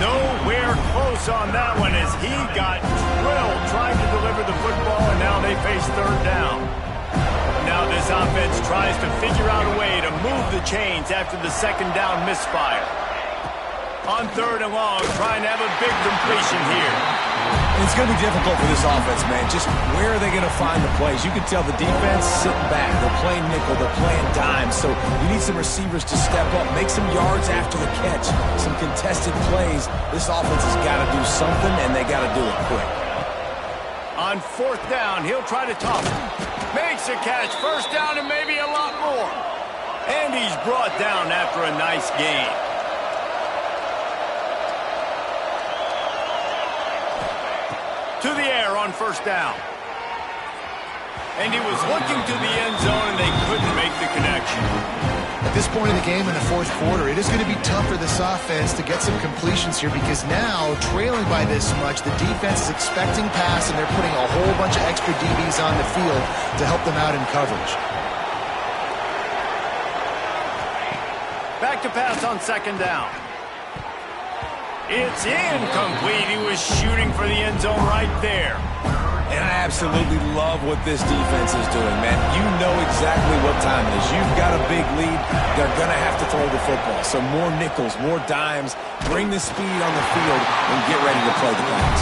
Nowhere close on that one as he got drilled trying to deliver the football, and now they face 3rd down. Now this offense tries to figure out a way to move the chains after the 2nd down misfire. On 3rd and long, trying to have a big completion here. And it's going to be difficult for this offense, man. Just where are they going to find the plays? You can tell the defense sitting back. They're playing nickel. They're playing dime. So you need some receivers to step up, make some yards after the catch, some contested plays. This offense has got to do something, and they got to do it quick. On 4th down, he'll try to toss it. Makes a catch. 1st down and maybe a lot more. And he's brought down after a nice gain. To the air on 1st down. And he was looking to the end zone, and they couldn't make the connection. At this point in the game in the 4th quarter, it is going to be tough for this offense to get some completions here, because now, trailing by this much, the defense is expecting pass, and they're putting a whole bunch of extra DBs on the field to help them out in coverage. Back to pass on 2nd down. It's incomplete. He was shooting for the end zone right there. And I absolutely love what this defense is doing, man. You know exactly what time it is. You've got a big lead. They're going to have to throw the football. So more nickels, more dimes. Bring the speed on the field and get ready to play the pass.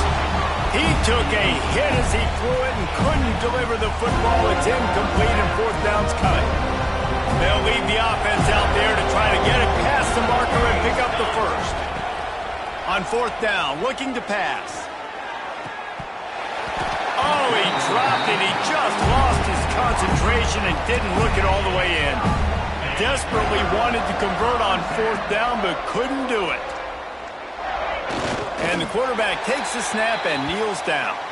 He took a hit as he threw it and couldn't deliver the football. It's incomplete, and 4th down's cut. They'll leave the offense out there to try to get it past the marker and pick up the 1st. On 4th down, looking to pass. Oh, he dropped it. He just lost his concentration and didn't look it all the way in. desperately wanted to convert on 4th down, but couldn't do it. And the quarterback takes the snap and kneels down.